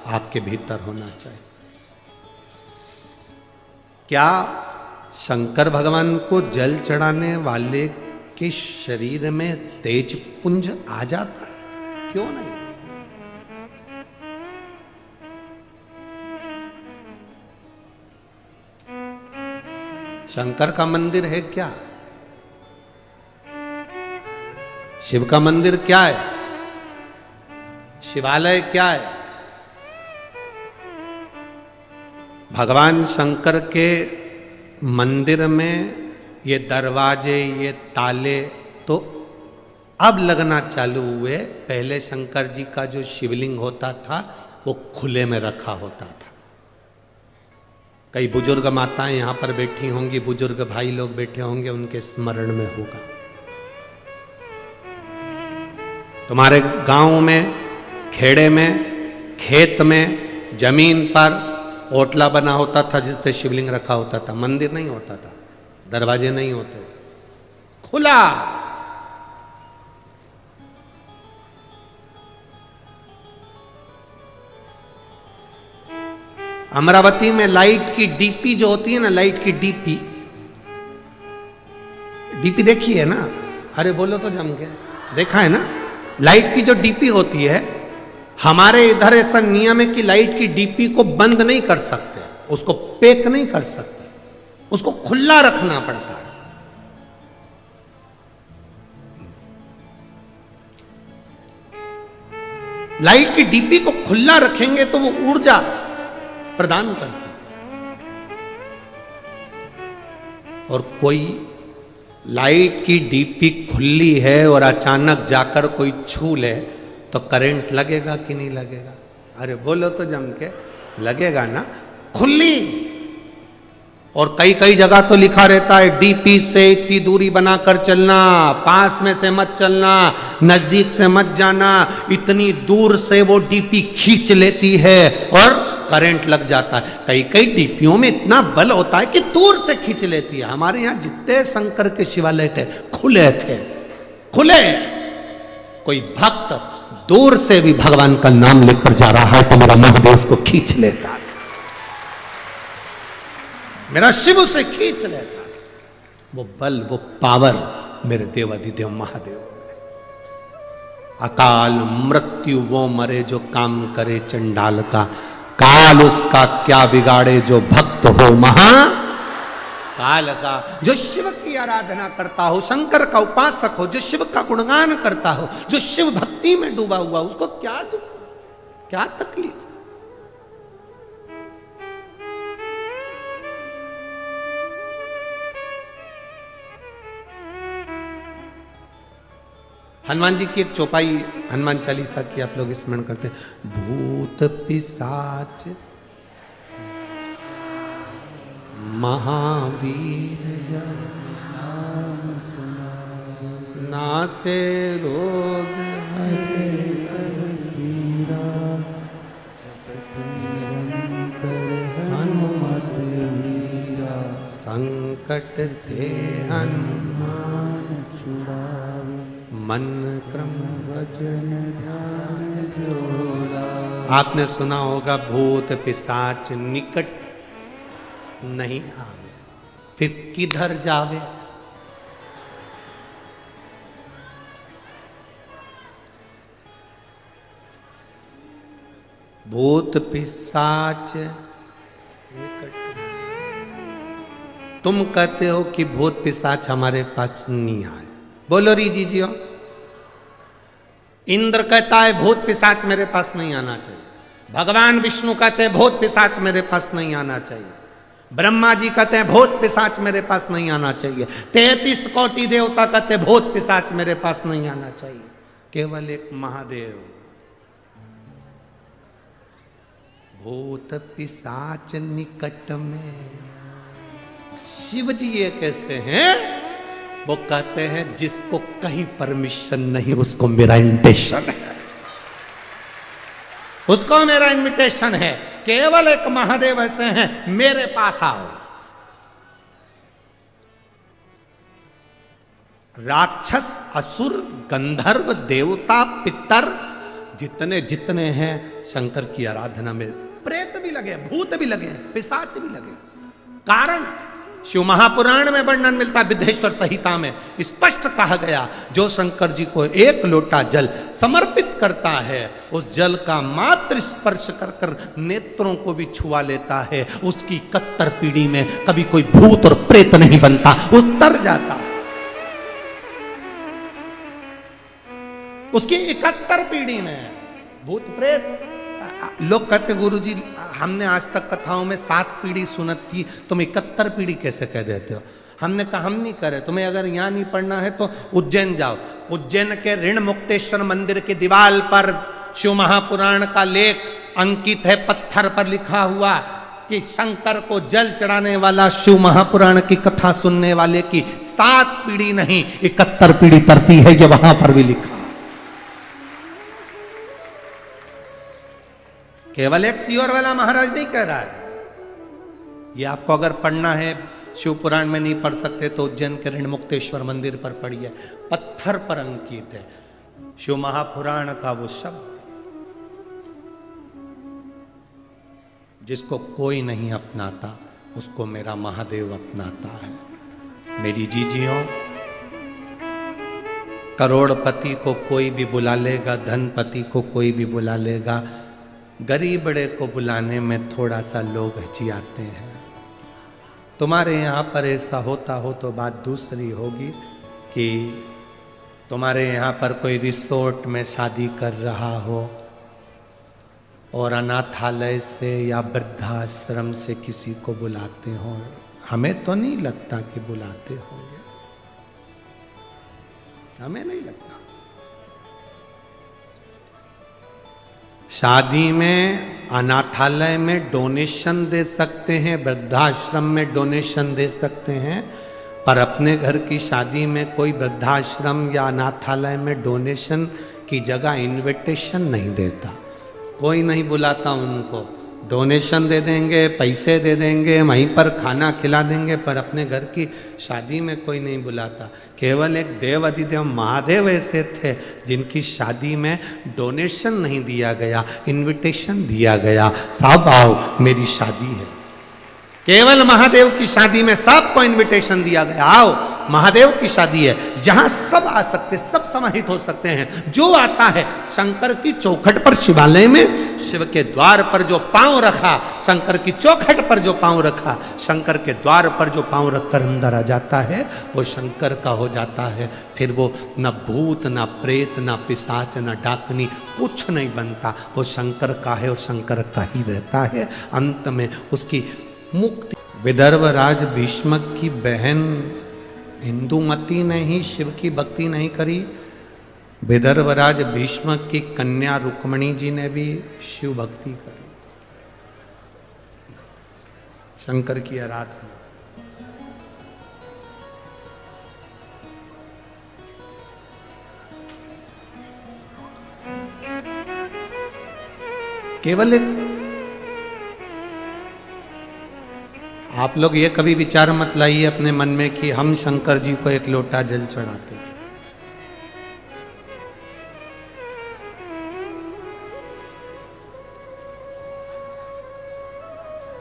आपके भीतर होना चाहिए। क्या शंकर भगवान को जल चढ़ाने वाले के शरीर में तेज पुंज आ जाता है? क्यों नहीं? शंकर का मंदिर है क्या? शिव का मंदिर क्या है? शिवालय क्या है? भगवान शंकर के मंदिर में ये दरवाजे, ये ताले तो अब लगना चालू हुए। पहले शंकर जी का जो शिवलिंग होता था वो खुले में रखा होता था। कई बुजुर्ग माताएं यहाँ पर बैठी होंगी, बुजुर्ग भाई लोग बैठे होंगे, उनके स्मरण में होगा। तुम्हारे गांव में, खेड़े में, खेत में, जमीन पर ओटला बना होता था जिस पे शिवलिंग रखा होता था। मंदिर नहीं होता था, दरवाजे नहीं होते थे, खुला। अमरावती में लाइट की डीपी जो होती है ना, लाइट की डीपी, डीपी देखी है ना? अरे बोलो तो जम के, देखा है ना? लाइट की जो डीपी होती है, हमारे इधर ऐसा नियम है कि लाइट की डीपी को बंद नहीं कर सकते, उसको पैक नहीं कर सकते, उसको खुला रखना पड़ता है। लाइट की डीपी को खुला रखेंगे तो वो ऊर्जा प्रदान करती है। और कोई लाइट की डीपी खुली है और अचानक जाकर कोई छू ले तो करंट लगेगा कि नहीं लगेगा? अरे बोलो तो जम के, लगेगा ना, खुली। और कई कई जगह तो लिखा रहता है डीपी से इतनी दूरी बनाकर चलना, पास में से मत चलना, नजदीक से मत जाना, इतनी दूर से वो डीपी खींच लेती है और करंट लग जाता है। कई कई डीपियों में इतना बल होता है कि दूर से खींच लेती है। हमारे यहाँ जितने शंकर के शिवालय थे खुले थे, खुले। कोई भक्त दूर से भी भगवान का नाम लेकर जा रहा है तो मेरा महादेव उसको खींच लेता है, मेरा शिव उसे खींच लेता है। वो बल, वो पावर मेरे देवाधिदेव महादेव। अकाल मृत्यु वो मरे जो काम करे चंडाल का, काल उसका क्या बिगाड़े जो भक्त हो महा काल का। जो शिव की आराधना करता हो, शंकर का उपासक हो, जो शिव का गुणगान करता हो, जो शिव भक्ति में डूबा हुआ, उसको क्या दुख, क्या तकलीफ? हनुमान जी की एक चौपाई हनुमान चालीसा की आप लोग स्मरण करते हैं। भूत पिशाच महावीर नासे रोग हरे सब पीरा, हनुमत वीरा संकट ते हनुमान छुड़ावे, मन क्रम वचन ध्यान जोड़ा। आपने सुना होगा भूत पिशाच निकट नहीं आवे, फिर किधर जावे? भूत पिशाच निकट। तुम कहते हो कि भूत पिशाच हमारे पास नहीं आए, बोलो री जी जियो। इंद्र कहता है भूत पिशाच मेरे पास नहीं आना चाहिए, भगवान विष्णु कहते हैं भूत पिशाच मेरे पास नहीं आना चाहिए, ब्रह्मा जी कहते हैं भूत पिशाच मेरे पास नहीं आना चाहिए, 33 कोटि देवता कहते हैं भूत पिशाच मेरे पास नहीं आना चाहिए। केवल एक महादेव। भूत पिशाच निकट में। शिव जी ये कैसे हैं? वो कहते हैं जिसको कहीं परमिशन नहीं उसको मेरा इन्विटेशन है, उसको मेरा इन्विटेशन है। केवल एक महादेव ऐसे हैं, मेरे पास आओ। राक्षस, असुर, गंधर्व, देवता, पितर जितने जितने हैं शंकर की आराधना में, प्रेत भी लगे, भूत भी लगे, पिशाच भी लगे। कारण शिव महापुराण में वर्णन मिलता है, विद्धेश्वर संहिता में स्पष्ट कहा गया, जो शंकर जी को एक लोटा जल समर्पित करता है, उस जल का मात्र स्पर्श कर कर नेत्रों को भी छुआ लेता है, उसकी 71 पीढ़ी में कभी कोई भूत और प्रेत नहीं बनता, उतर जाता। उसकी 71 पीढ़ी में भूत प्रेत। लोग कहते गुरुजी हमने आज तक कथाओं में 7 पीढ़ी सुनत थी, तुम 71 पीढ़ी कैसे कह देते हो? हमने कहा हम नहीं करे, तुम्हें अगर यहाँ नहीं पढ़ना है तो उज्जैन जाओ। उज्जैन के ऋण मुक्तेश्वर मंदिर की दीवार पर शिव महापुराण का लेख अंकित है, पत्थर पर लिखा हुआ कि शंकर को जल चढ़ाने वाला, शिव महापुराण की कथा सुनने वाले की 7 पीढ़ी नहीं 71 पीढ़ी तरती है, ये वहां पर भी लिखा। केवल एक सियोर वाला महाराज नहीं कह रहा है। ये आपको अगर पढ़ना है, शिव पुराण में नहीं पढ़ सकते तो उज्जैन के ऋणमुक्तेश्वर मंदिर पर पढ़िए, पत्थर पर अंकित है शिव महापुराण का वो शब्द, जिसको कोई नहीं अपनाता उसको मेरा महादेव अपनाता है। मेरी जीजियों, करोड़पति को कोई भी बुला लेगा, धनपति को कोई भी बुला लेगा, गरीब बड़े को बुलाने में थोड़ा सा लोग हिचकिचाते हैं। तुम्हारे यहाँ पर ऐसा होता हो तो बात दूसरी होगी कि तुम्हारे यहाँ पर कोई रिसोर्ट में शादी कर रहा हो और अनाथालय से या वृद्धाश्रम से किसी को बुलाते हो। हमें तो नहीं लगता कि बुलाते होंगे, हमें नहीं लगता। शादी में, अनाथालय में डोनेशन दे सकते हैं, वृद्धाश्रम में डोनेशन दे सकते हैं, पर अपने घर की शादी में कोई वृद्धाश्रम या अनाथालय में डोनेशन की जगह इनविटेशन नहीं देता। कोई नहीं बुलाता उनको, डोनेशन दे देंगे, पैसे दे देंगे, वहीं पर खाना खिला देंगे, पर अपने घर की शादी में कोई नहीं बुलाता। केवल एक देव अधिदेव महादेव ऐसे थे जिनकी शादी में डोनेशन नहीं दिया गया, इनविटेशन दिया गया। साहब आओ मेरी शादी है। केवल महादेव की शादी में सबको इनविटेशन दिया गया, आओ महादेव की शादी है, जहां सब आ सकते, सब समाहित हो सकते हैं। जो आता है शंकर की चौखट पर, शिवालय में शिव के द्वार पर जो पांव रखा, शंकर की चौखट पर जो पांव रखा, शंकर के द्वार पर जो पांव रखकर अंदर आ जाता है वो शंकर का हो जाता है। फिर वो न भूत, न प्रेत, न पिशाच, न डाकनी, कुछ नहीं बनता। वो शंकर का है और शंकर का ही रहता है। अंत में उसकी मुक्ति। विदर्भ राज भीष्मक की बहन इंदुमती ने ही शिव की भक्ति नहीं करी, विदर्भराज भीष्मक की कन्या रुक्मणी जी ने भी शिव भक्ति करी, शंकर की आराधना। केवल एक आप लोग ये कभी विचार मत लाइए अपने मन में कि हम शंकर जी को एक लोटा जल चढ़ाते हैं।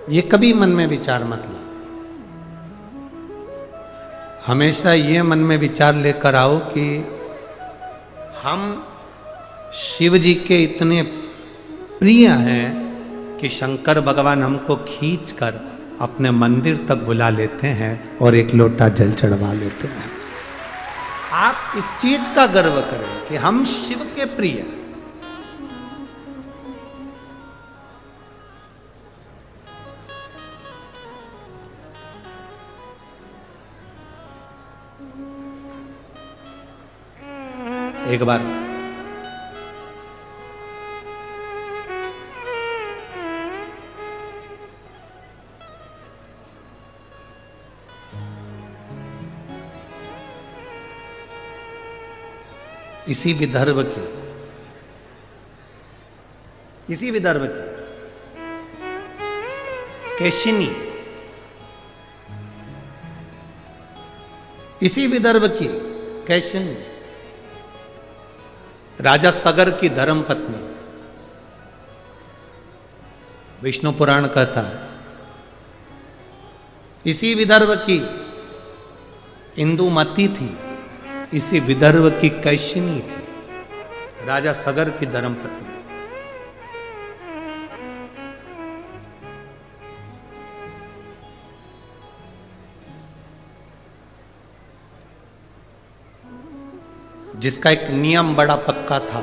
ये कभी मन में विचार मत लो। हमेशा ये मन में विचार लेकर आओ कि हम शिव जी के इतने प्रिय हैं कि शंकर भगवान हमको खींचकर अपने मंदिर तक बुला लेते हैं और एक लोटा जल चढ़वा लेते हैं। आप इस चीज का गर्व करें कि हम शिव के प्रिय हैं। एक बार इसी विदर्भ की केशिनी, इसी विदर्भ की केशिनी राजा सगर की धर्म पत्नी, विष्णु पुराण कहता है, इसी विदर्भ की इंदुमती थी, इसी विदर्भ की कैशिनी थी, राजा सगर की धर्मपत्नी। जिसका एक नियम बड़ा पक्का था।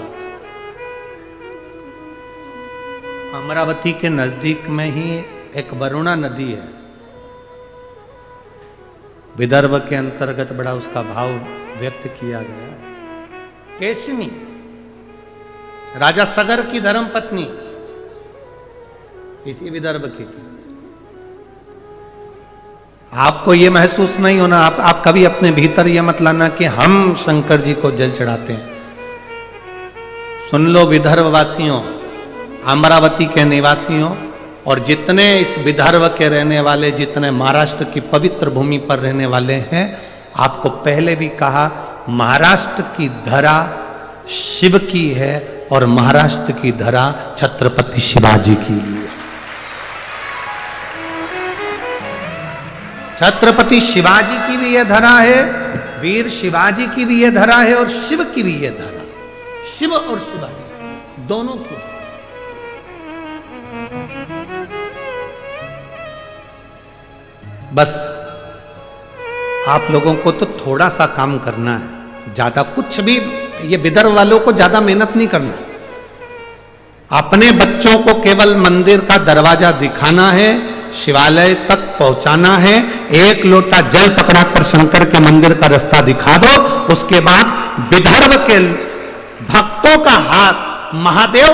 अमरावती के नजदीक में ही एक वरुणा नदी है, विदर्भ के अंतर्गत बड़ा उसका भाव व्यक्त किया गया है। केशिनी राजा सगर की धर्मपत्नी इसी विदर्भ की थी। आपको ये महसूस नहीं होना, आप कभी अपने भीतर ये मत लाना कि हम शंकर जी को जल चढ़ाते हैं। सुन लो विदर्भ वासियों, अमरावती के निवासियों, और जितने इस विदर्भ के रहने वाले, जितने महाराष्ट्र की पवित्र भूमि पर रहने वाले हैं, आपको पहले भी कहा, महाराष्ट्र की धरा शिव की है और महाराष्ट्र की धरा छत्रपति शिवाजी की लिए। छत्रपति शिवाजी की भी यह धरा है, वीर शिवाजी की भी यह धरा है, और शिव की भी यह धरा, शिव और शिवाजी दोनों की। बस आप लोगों को तो थोड़ा सा काम करना है, ज्यादा कुछ भी, ये विदर्भ वालों को ज्यादा मेहनत नहीं करना। अपने बच्चों को केवल मंदिर का दरवाजा दिखाना है, शिवालय तक पहुंचाना है, एक लोटा जल पकड़ाकर शंकर के मंदिर का रास्ता दिखा दो। उसके बाद विदर्भ के भक्तों का हाथ महादेव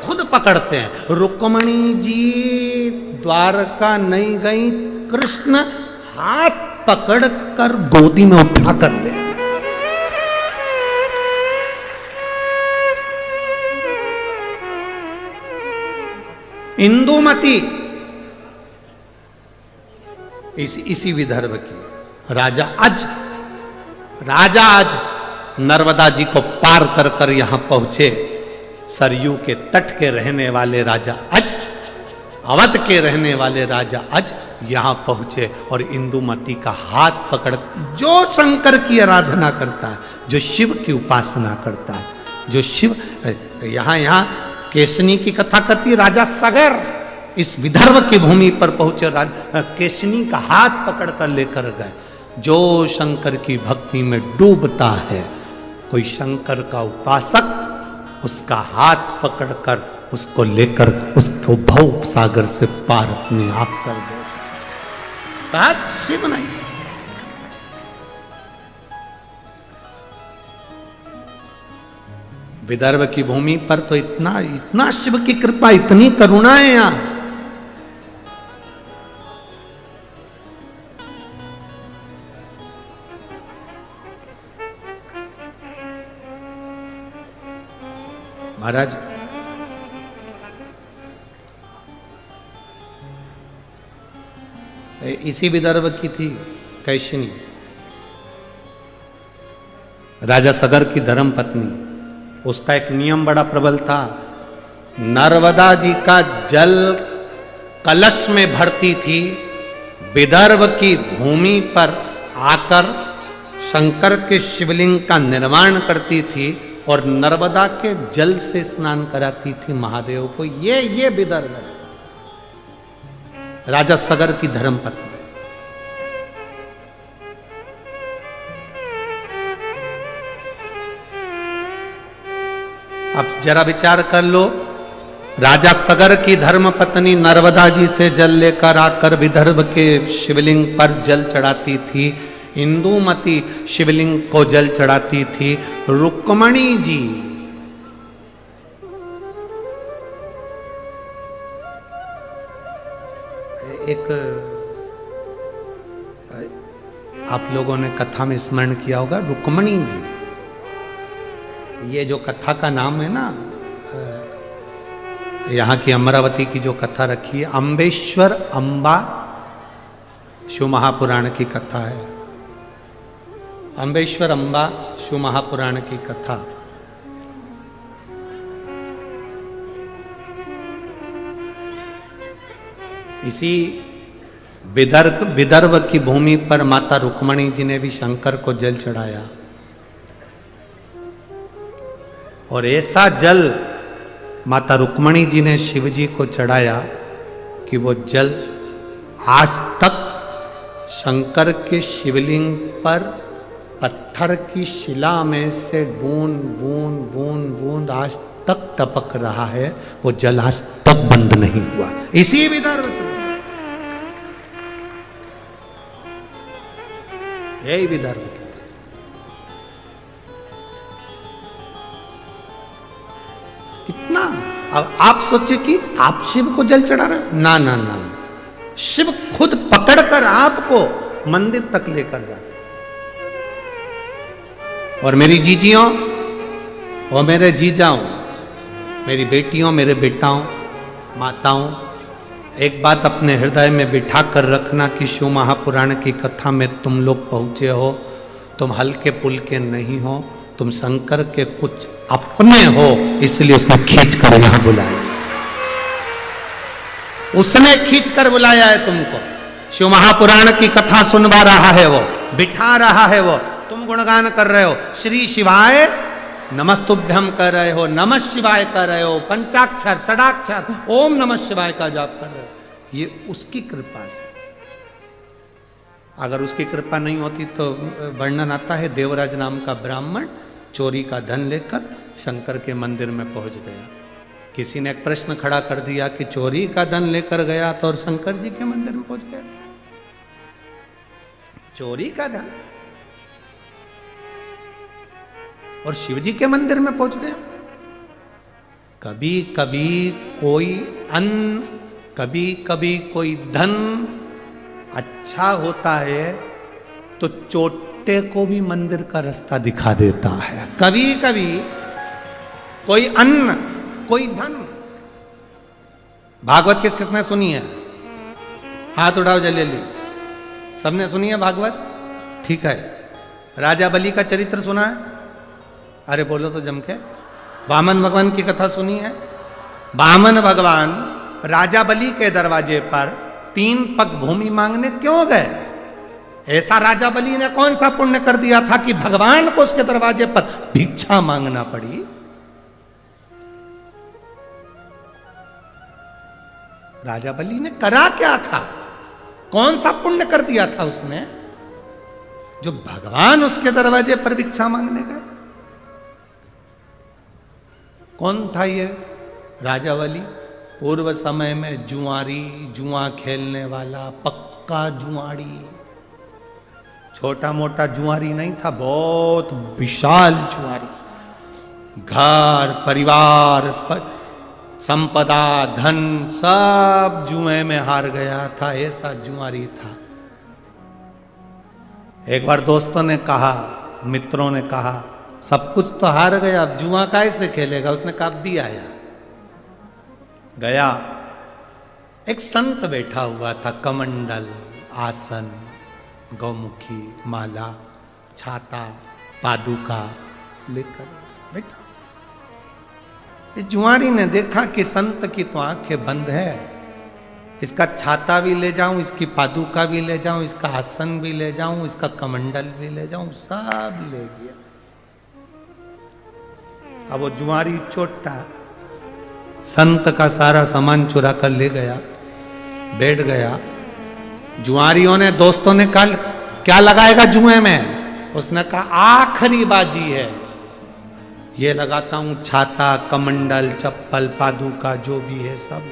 खुद पकड़ते हैं। रुक्मणी जी द्वारका नहीं गई, कृष्ण हाथ पकड़कर गोदी में उठा कर ले। इंदुमती इसी विदर्भ की राजा आज नर्मदा जी को पार कर कर यहां पहुंचे। सरयू के तट के रहने वाले राजा आज, अवध के रहने वाले राजा आज यहां पहुंचे और इंदुमती का हाथ पकड़, जो शंकर की आराधना करता है, जो शिव की उपासना करता है, जो शिव, यहां केशनी की कथा करती है। राजा सगर इस विदर्भ की भूमि पर पहुंचे, केशनी का हाथ पकड़कर लेकर गए। जो शंकर की भक्ति में डूबता है, कोई शंकर का उपासक, उसका हाथ पकड़कर उसको लेकर उसको भव सागर से पार अपने आप कर दे। साथ शिव नहीं, विदर्भ की भूमि पर तो इतना शिव की कृपा, इतनी करुणा है यहां। महाराज इसी विदर्भ की थी कैशिनी, राजा सगर की धर्म पत्नी। उसका एक नियम बड़ा प्रबल था, नर्मदा जी का जल कलश में भरती थी, विदर्भ की भूमि पर आकर शंकर के शिवलिंग का निर्माण करती थी और नर्मदा के जल से स्नान कराती थी महादेव को। ये विदर्भ है, राजा सगर की धर्मपत्नी। अब जरा विचार कर लो, राजा सगर की धर्मपत्नी नर्मदा जी से जल लेकर आकर विदर्भ के शिवलिंग पर जल चढ़ाती थी। इंदुमती शिवलिंग को जल चढ़ाती थी। रुक्मणी जी एक, आप लोगों ने कथा में स्मरण किया होगा, रुक्मणी जी, ये जो कथा का नाम है ना, यहाँ की अमरावती की जो कथा रखी है, अम्बेश्वर अम्बा शिव महापुराण की कथा है। अम्बेश्वर अम्बा शिव महापुराण की कथा। इसी विदर्भ की भूमि पर माता रुक्मणी जी ने भी शंकर को जल चढ़ाया और ऐसा जल माता रुक्मणी जी ने शिव जी को चढ़ाया कि वो जल आज तक शंकर के शिवलिंग पर पत्थर की शिला में से बूंद बूंद बूंद बूंद आज तक टपक रहा है। वो जल आज तक बंद नहीं हुआ। इसी विदर्भ, यही विदर्भ की कितना। अब आप सोचिए कि आप शिव को जल चढ़ा रहे, ना ना ना, शिव खुद पकड़कर आपको मंदिर तक लेकर जाते। और मेरी जीजियों और मेरे जीजाओं, मेरी बेटियों, मेरे बेटाओं, माताओं, एक बात अपने हृदय में बिठा कर रखना कि शिव महापुराण की कथा में तुम लोग पहुंचे हो, तुम हल्के पुल्के नहीं हो, तुम शंकर के कुछ अपने हो, इसलिए उसने खींच कर यहां बुलाया। उसने खींच कर बुलाया है तुमको। शिव महापुराण की कथा सुनवा रहा है वो, बिठा रहा है वो, तुम गुणगान कर रहे हो, श्री शिवाय नमस्तुभ्यम कर रहे हो, नमः शिवाय कर रहे हो, पंचाक्षर षडाक्षर ओम नमः शिवाय का जाप कर रहे हो। ये उसकी कृपा से। अगर उसकी कृपा नहीं होती तो वर्णन आता है, देवराज नाम का ब्राह्मण चोरी का धन लेकर शंकर के मंदिर में पहुंच गया। किसी ने एक प्रश्न खड़ा कर दिया कि चोरी का धन लेकर गया तो और शंकर जी के मंदिर में पहुंच गया। चोरी का धन और शिव जी के मंदिर में पहुंच गया। कभी कभी कोई अन्न, कभी कभी कोई धन अच्छा होता है तो चोटे को भी मंदिर का रास्ता दिखा देता है। कभी कभी कोई अन्न, कोई धन। भागवत किस किसने सुनी है? हाथ उठाओ जल्दी। सबने सुनी है भागवत? ठीक है। राजा बलि का चरित्र सुना है? अरे बोलो तो जम के। वामन भगवान की कथा सुनी है? वामन भगवान राजा बलि के दरवाजे पर 3 पग भूमि मांगने क्यों गए? ऐसा राजा बलि ने कौन सा पुण्य कर दिया था कि भगवान को उसके दरवाजे पर भिक्षा मांगना पड़ी? राजा बलि ने करा क्या था? कौन सा पुण्य कर दिया था उसने जो भगवान उसके दरवाजे पर भिक्षा मांगने गए? कौन था ये राजा बलि? पूर्व समय में जुआरी, जुआ खेलने वाला पक्का जुआरी। छोटा मोटा जुआरी नहीं था, बहुत विशाल जुआरी। घर परिवार संपदा धन सब जुए में हार गया था, ऐसा जुआरी था। एक बार दोस्तों ने कहा, मित्रों ने कहा, सब कुछ तो हार गया, अब जुआ कैसे खेलेगा? उसने कहा भी आया। गया, एक संत बैठा हुआ था, कमंडल, आसन, गौमुखी, माला, छाता, पादुका लेकर बैठा। इस जुआरी ने देखा कि संत की तो आंखें बंद है, इसका छाता भी ले जाऊं, इसकी पादुका भी ले जाऊं, इसका आसन भी ले जाऊं, इसका कमंडल भी ले जाऊं, सब ले गया। अब वो जुआरी छोटा संत का सारा सामान चुरा कर ले गया, बैठ गया। जुआरियों ने, दोस्तों ने कहा क्या लगाएगा जुए में? उसने कहा आखिरी बाजी है, ये लगाता हूं, छाता, कमंडल, चप्पल, पादुका जो भी है सब।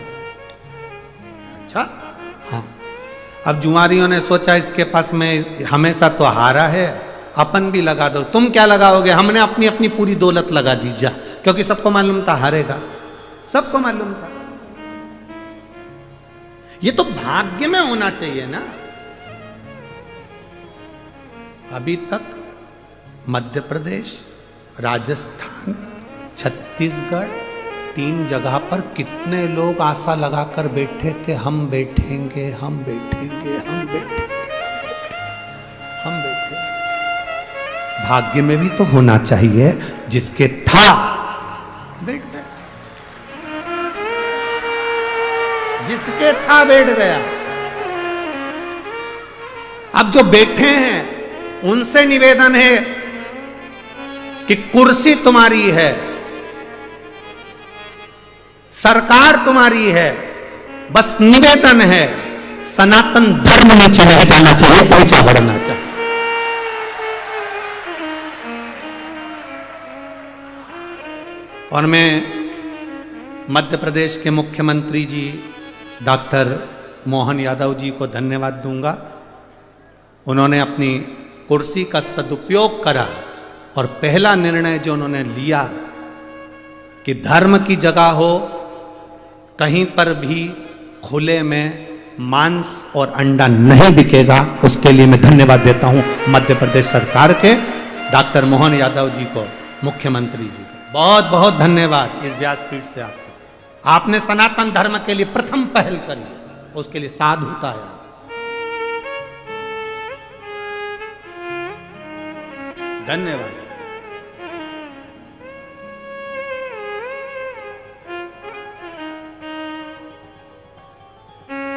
अच्छा, हाँ। अब जुआरियों ने सोचा इसके पास में हमेशा तो हारा है, अपन भी लगा दो। तुम क्या लगाओगे? हमने अपनी अपनी पूरी दौलत लगा दी जा, क्योंकि सबको मालूम था हारेगा, सबको मालूम था। ये तो भाग्य में होना चाहिए ना। अभी तक मध्य प्रदेश, राजस्थान, छत्तीसगढ़, 3 जगह पर कितने लोग आशा लगाकर बैठे थे, हम बैठेंगे, हम बैठेंगे, हम बैठेंगे, हम बैठेंगे। भाग्य में भी तो होना चाहिए, जिसके था बैठ गया, जिसके था बैठ गया। अब जो बैठे हैं उनसे निवेदन है कि कुर्सी तुम्हारी है, सरकार तुम्हारी है, बस निवेदन है सनातन धर्म में चले जाना चाहिए, ऊंचा बढ़ना चाहिए। और मैं मध्य प्रदेश के मुख्यमंत्री जी डॉक्टर मोहन यादव जी को धन्यवाद दूंगा। उन्होंने अपनी कुर्सी का सदुपयोग करा और पहला निर्णय जो उन्होंने लिया कि धर्म की जगह हो, कहीं पर भी खुले में मांस और अंडा नहीं बिकेगा। उसके लिए मैं धन्यवाद देता हूं मध्य प्रदेश सरकार के डॉक्टर मोहन यादव जी को, मुख्यमंत्री जी को बहुत बहुत धन्यवाद इस व्यासपीठ से आपको। आपने सनातन धर्म के लिए प्रथम पहल करी, उसके लिए साधुता है। धन्यवाद।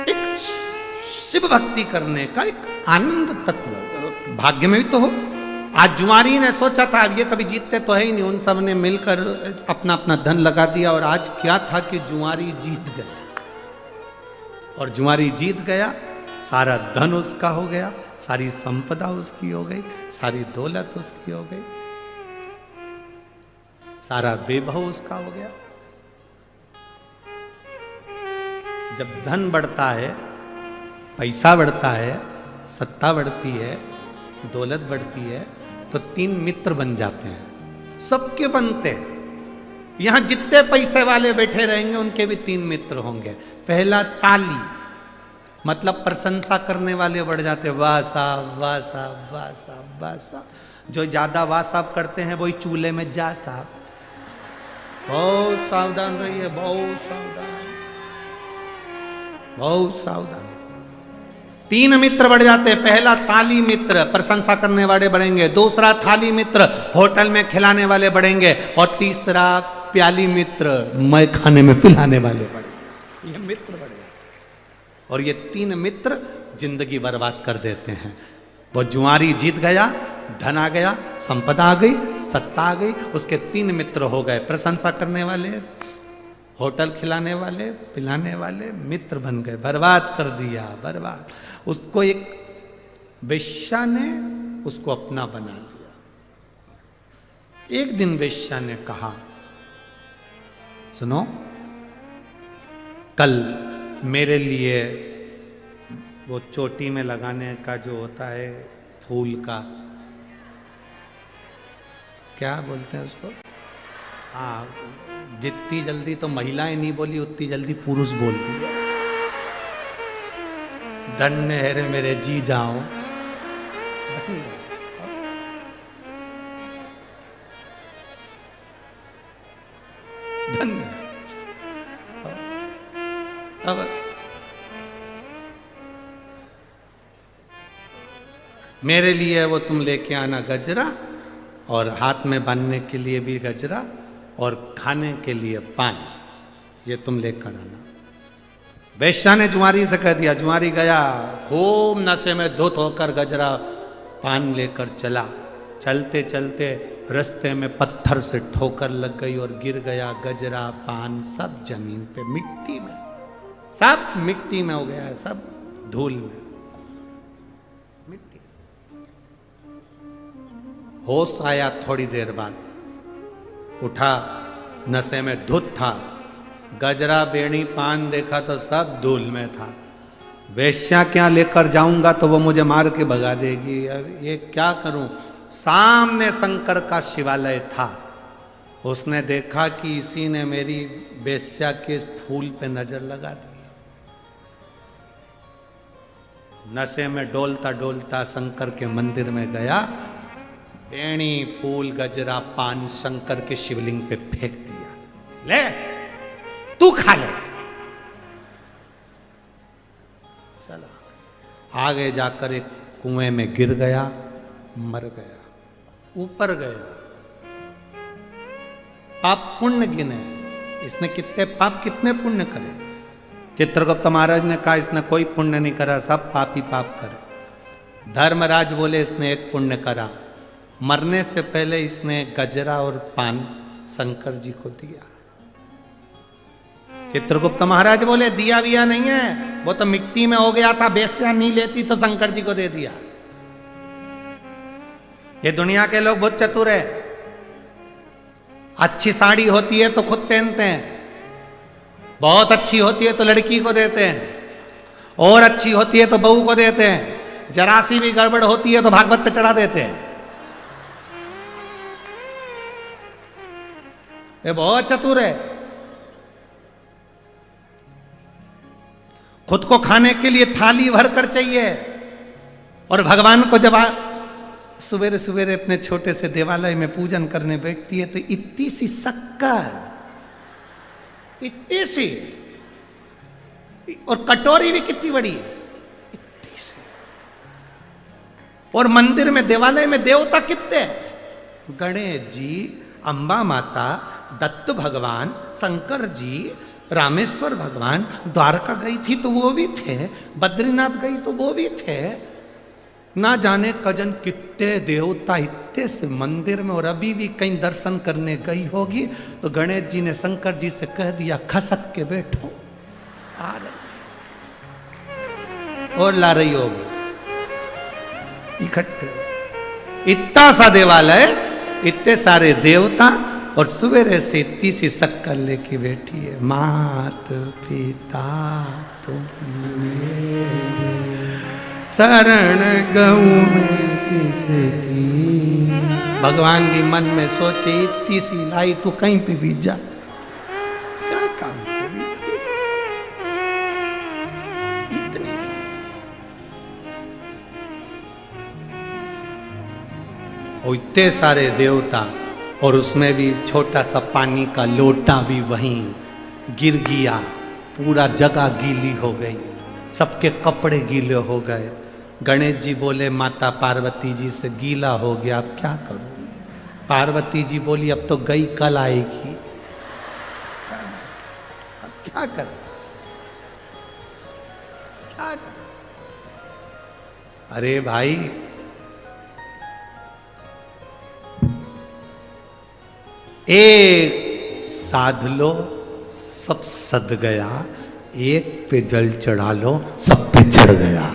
एक शिव भक्ति करने का एक आनंद तत्व भाग्य में भी तो हो। आज जुआरी ने सोचा था ये कभी जीतते तो है ही नहीं, उन सब ने मिलकर अपना अपना धन लगा दिया और आज क्या था कि जुआरी जीत गया। और जुआरी जीत गया, सारा धन उसका हो गया, सारी संपदा उसकी हो गई, सारी दौलत उसकी हो गई, सारा वैभव उसका हो गया। जब धन बढ़ता है, पैसा बढ़ता है, सत्ता बढ़ती है, दौलत बढ़ती है, तो 3 मित्र बन जाते हैं। सबके बनते हैं। यहां जितने पैसे वाले बैठे रहेंगे उनके भी 3 मित्र होंगे। पहला ताली, मतलब प्रशंसा करने वाले बढ़ जाते, वाह साहब, वाह साहब, वाह साहब, वाह साहब। जो ज्यादा वाह साहब करते हैं वही चूल्हे में जा साहब, बहुत सावधान रहिए, बहुत सावधान, बहुत सावधान। 3 मित्र बढ़ जाते। पहला ताली मित्र, प्रशंसा करने वाले बढ़ेंगे। दूसरा थाली मित्र, होटल में खिलाने वाले बढ़ेंगे। और तीसरा प्याली मित्र, मैं खाने में पिलाने वाले बढ़ेंगे। ये मित्र बढ़ेंगे। और ये 3 मित्र जिंदगी बर्बाद कर देते हैं। वो जुआरी जीत गया, धन आ गया, संपदा आ गई, सत्ता आ गई, उसके 3 मित्र हो गए। प्रशंसा करने वाले, होटल खिलाने वाले, पिलाने वाले मित्र बन गए। बर्बाद कर दिया, बर्बाद। उसको एक वेश्या ने उसको अपना बना लिया। एक दिन वेश्या ने कहा, सुनो, कल मेरे लिए वो चोटी में लगाने का जो होता है फूल का, क्या बोलते हैं उसको, हाँ, जितनी जल्दी तो महिलाएं नहीं बोली उतनी जल्दी पुरुष बोल दिया। धन्य है रे मेरे जी जाओ। धन्य। अब मेरे लिए वो तुम लेके आना गजरा, और हाथ में बांधने के लिए भी गजरा, और खाने के लिए पान, ये तुम लेकर आना। वेश्या ने जुआरी से कह दिया। जुआरी गया, खूब नशे में धुत होकर गजरा पान लेकर चला। चलते चलते रास्ते में पत्थर से ठोकर लग गई और गिर गया। गजरा पान सब जमीन पे, मिट्टी में, सब मिट्टी में हो गया है, सब धूल में, मिट्टी। होश आया थोड़ी देर बाद, उठा, नशे में धुत था, गजरा बेणी पान देखा तो सब धूल में था। वेश्या क्या लेकर जाऊंगा तो वो मुझे मार के भगा देगी, अब ये क्या करूं। सामने शंकर का शिवालय था। उसने देखा कि इसी ने मेरी वेश्या के फूल पे नजर लगा दी। नशे में डोलता डोलता शंकर के मंदिर में गया, बेणी फूल गजरा पान शंकर के शिवलिंग पे फेंक दिया। ले तू खा ले। चला आगे जाकर एक कुएं में गिर गया, मर गया। ऊपर गया, पाप पुण्य गिने, इसने कितने पाप कितने पुण्य करे। चित्रगुप्त महाराज ने कहा इसने कोई पुण्य नहीं करा, सब पाप ही पाप करे। धर्मराज बोले इसने एक पुण्य करा, मरने से पहले इसने गजरा और पान शंकर जी को दिया। चित्रगुप्त महाराज बोले दिया विया नहीं है, वो तो मिट्टी में हो गया था, वेश्या नहीं लेती तो शंकर जी को दे दिया। ये दुनिया के लोग बहुत चतुर है। अच्छी साड़ी होती है तो खुद पहनते हैं, बहुत अच्छी होती है तो लड़की को देते हैं, और अच्छी होती है तो बहू को देते हैं, जरा सी भी गड़बड़ होती है तो भागवत पे चढ़ा देते हैं। ये बहुत चतुर है। खुद को खाने के लिए थाली भर कर चाहिए, और भगवान को जब सवेरे सवेरे अपने छोटे से देवालय में पूजन करने बैठती है तो इतनी सी शक्कर, इतनी सी, और कटोरी भी कितनी बड़ी है, इतनी सी। और मंदिर में देवालय में देवता कितने, गणेश जी, अंबा माता, दत्त भगवान, शंकर जी, रामेश्वर भगवान। द्वारका गई थी तो वो भी थे, बद्रीनाथ गई तो वो भी थे, ना जाने कजन कितने देवता इतने से मंदिर में। और अभी भी कहीं दर्शन करने गई होगी तो गणेश जी ने शंकर जी से कह दिया खसक के बैठो, आ रही और ला रही होगी इकट्ठे। इतना सा देवालय, इतने सारे देवता, और सवेरे से इतनी सी शक्कर लेके बैठी है। मात पिता तुम शरण गऊ में किसकी। भगवान भी मन में सोचे इतनी सी लाई तो कहीं पे भी जा, क्या काम करी इतनी सी। और इतने सारे देवता, और उसमें भी छोटा सा पानी का लोटा भी वहीं गिर गया, पूरा जगह गीली हो गई, सबके कपड़े गीले हो गए। गणेश जी बोले माता पार्वती जी से गीला हो गया, अब क्या करूं। पार्वती जी बोली अब तो गई कल आएगी, अब क्या करें, क्या करें। अरे भाई एक साध लो सब सद गया, एक पे जल चढ़ा लो सब पे चढ़ गया।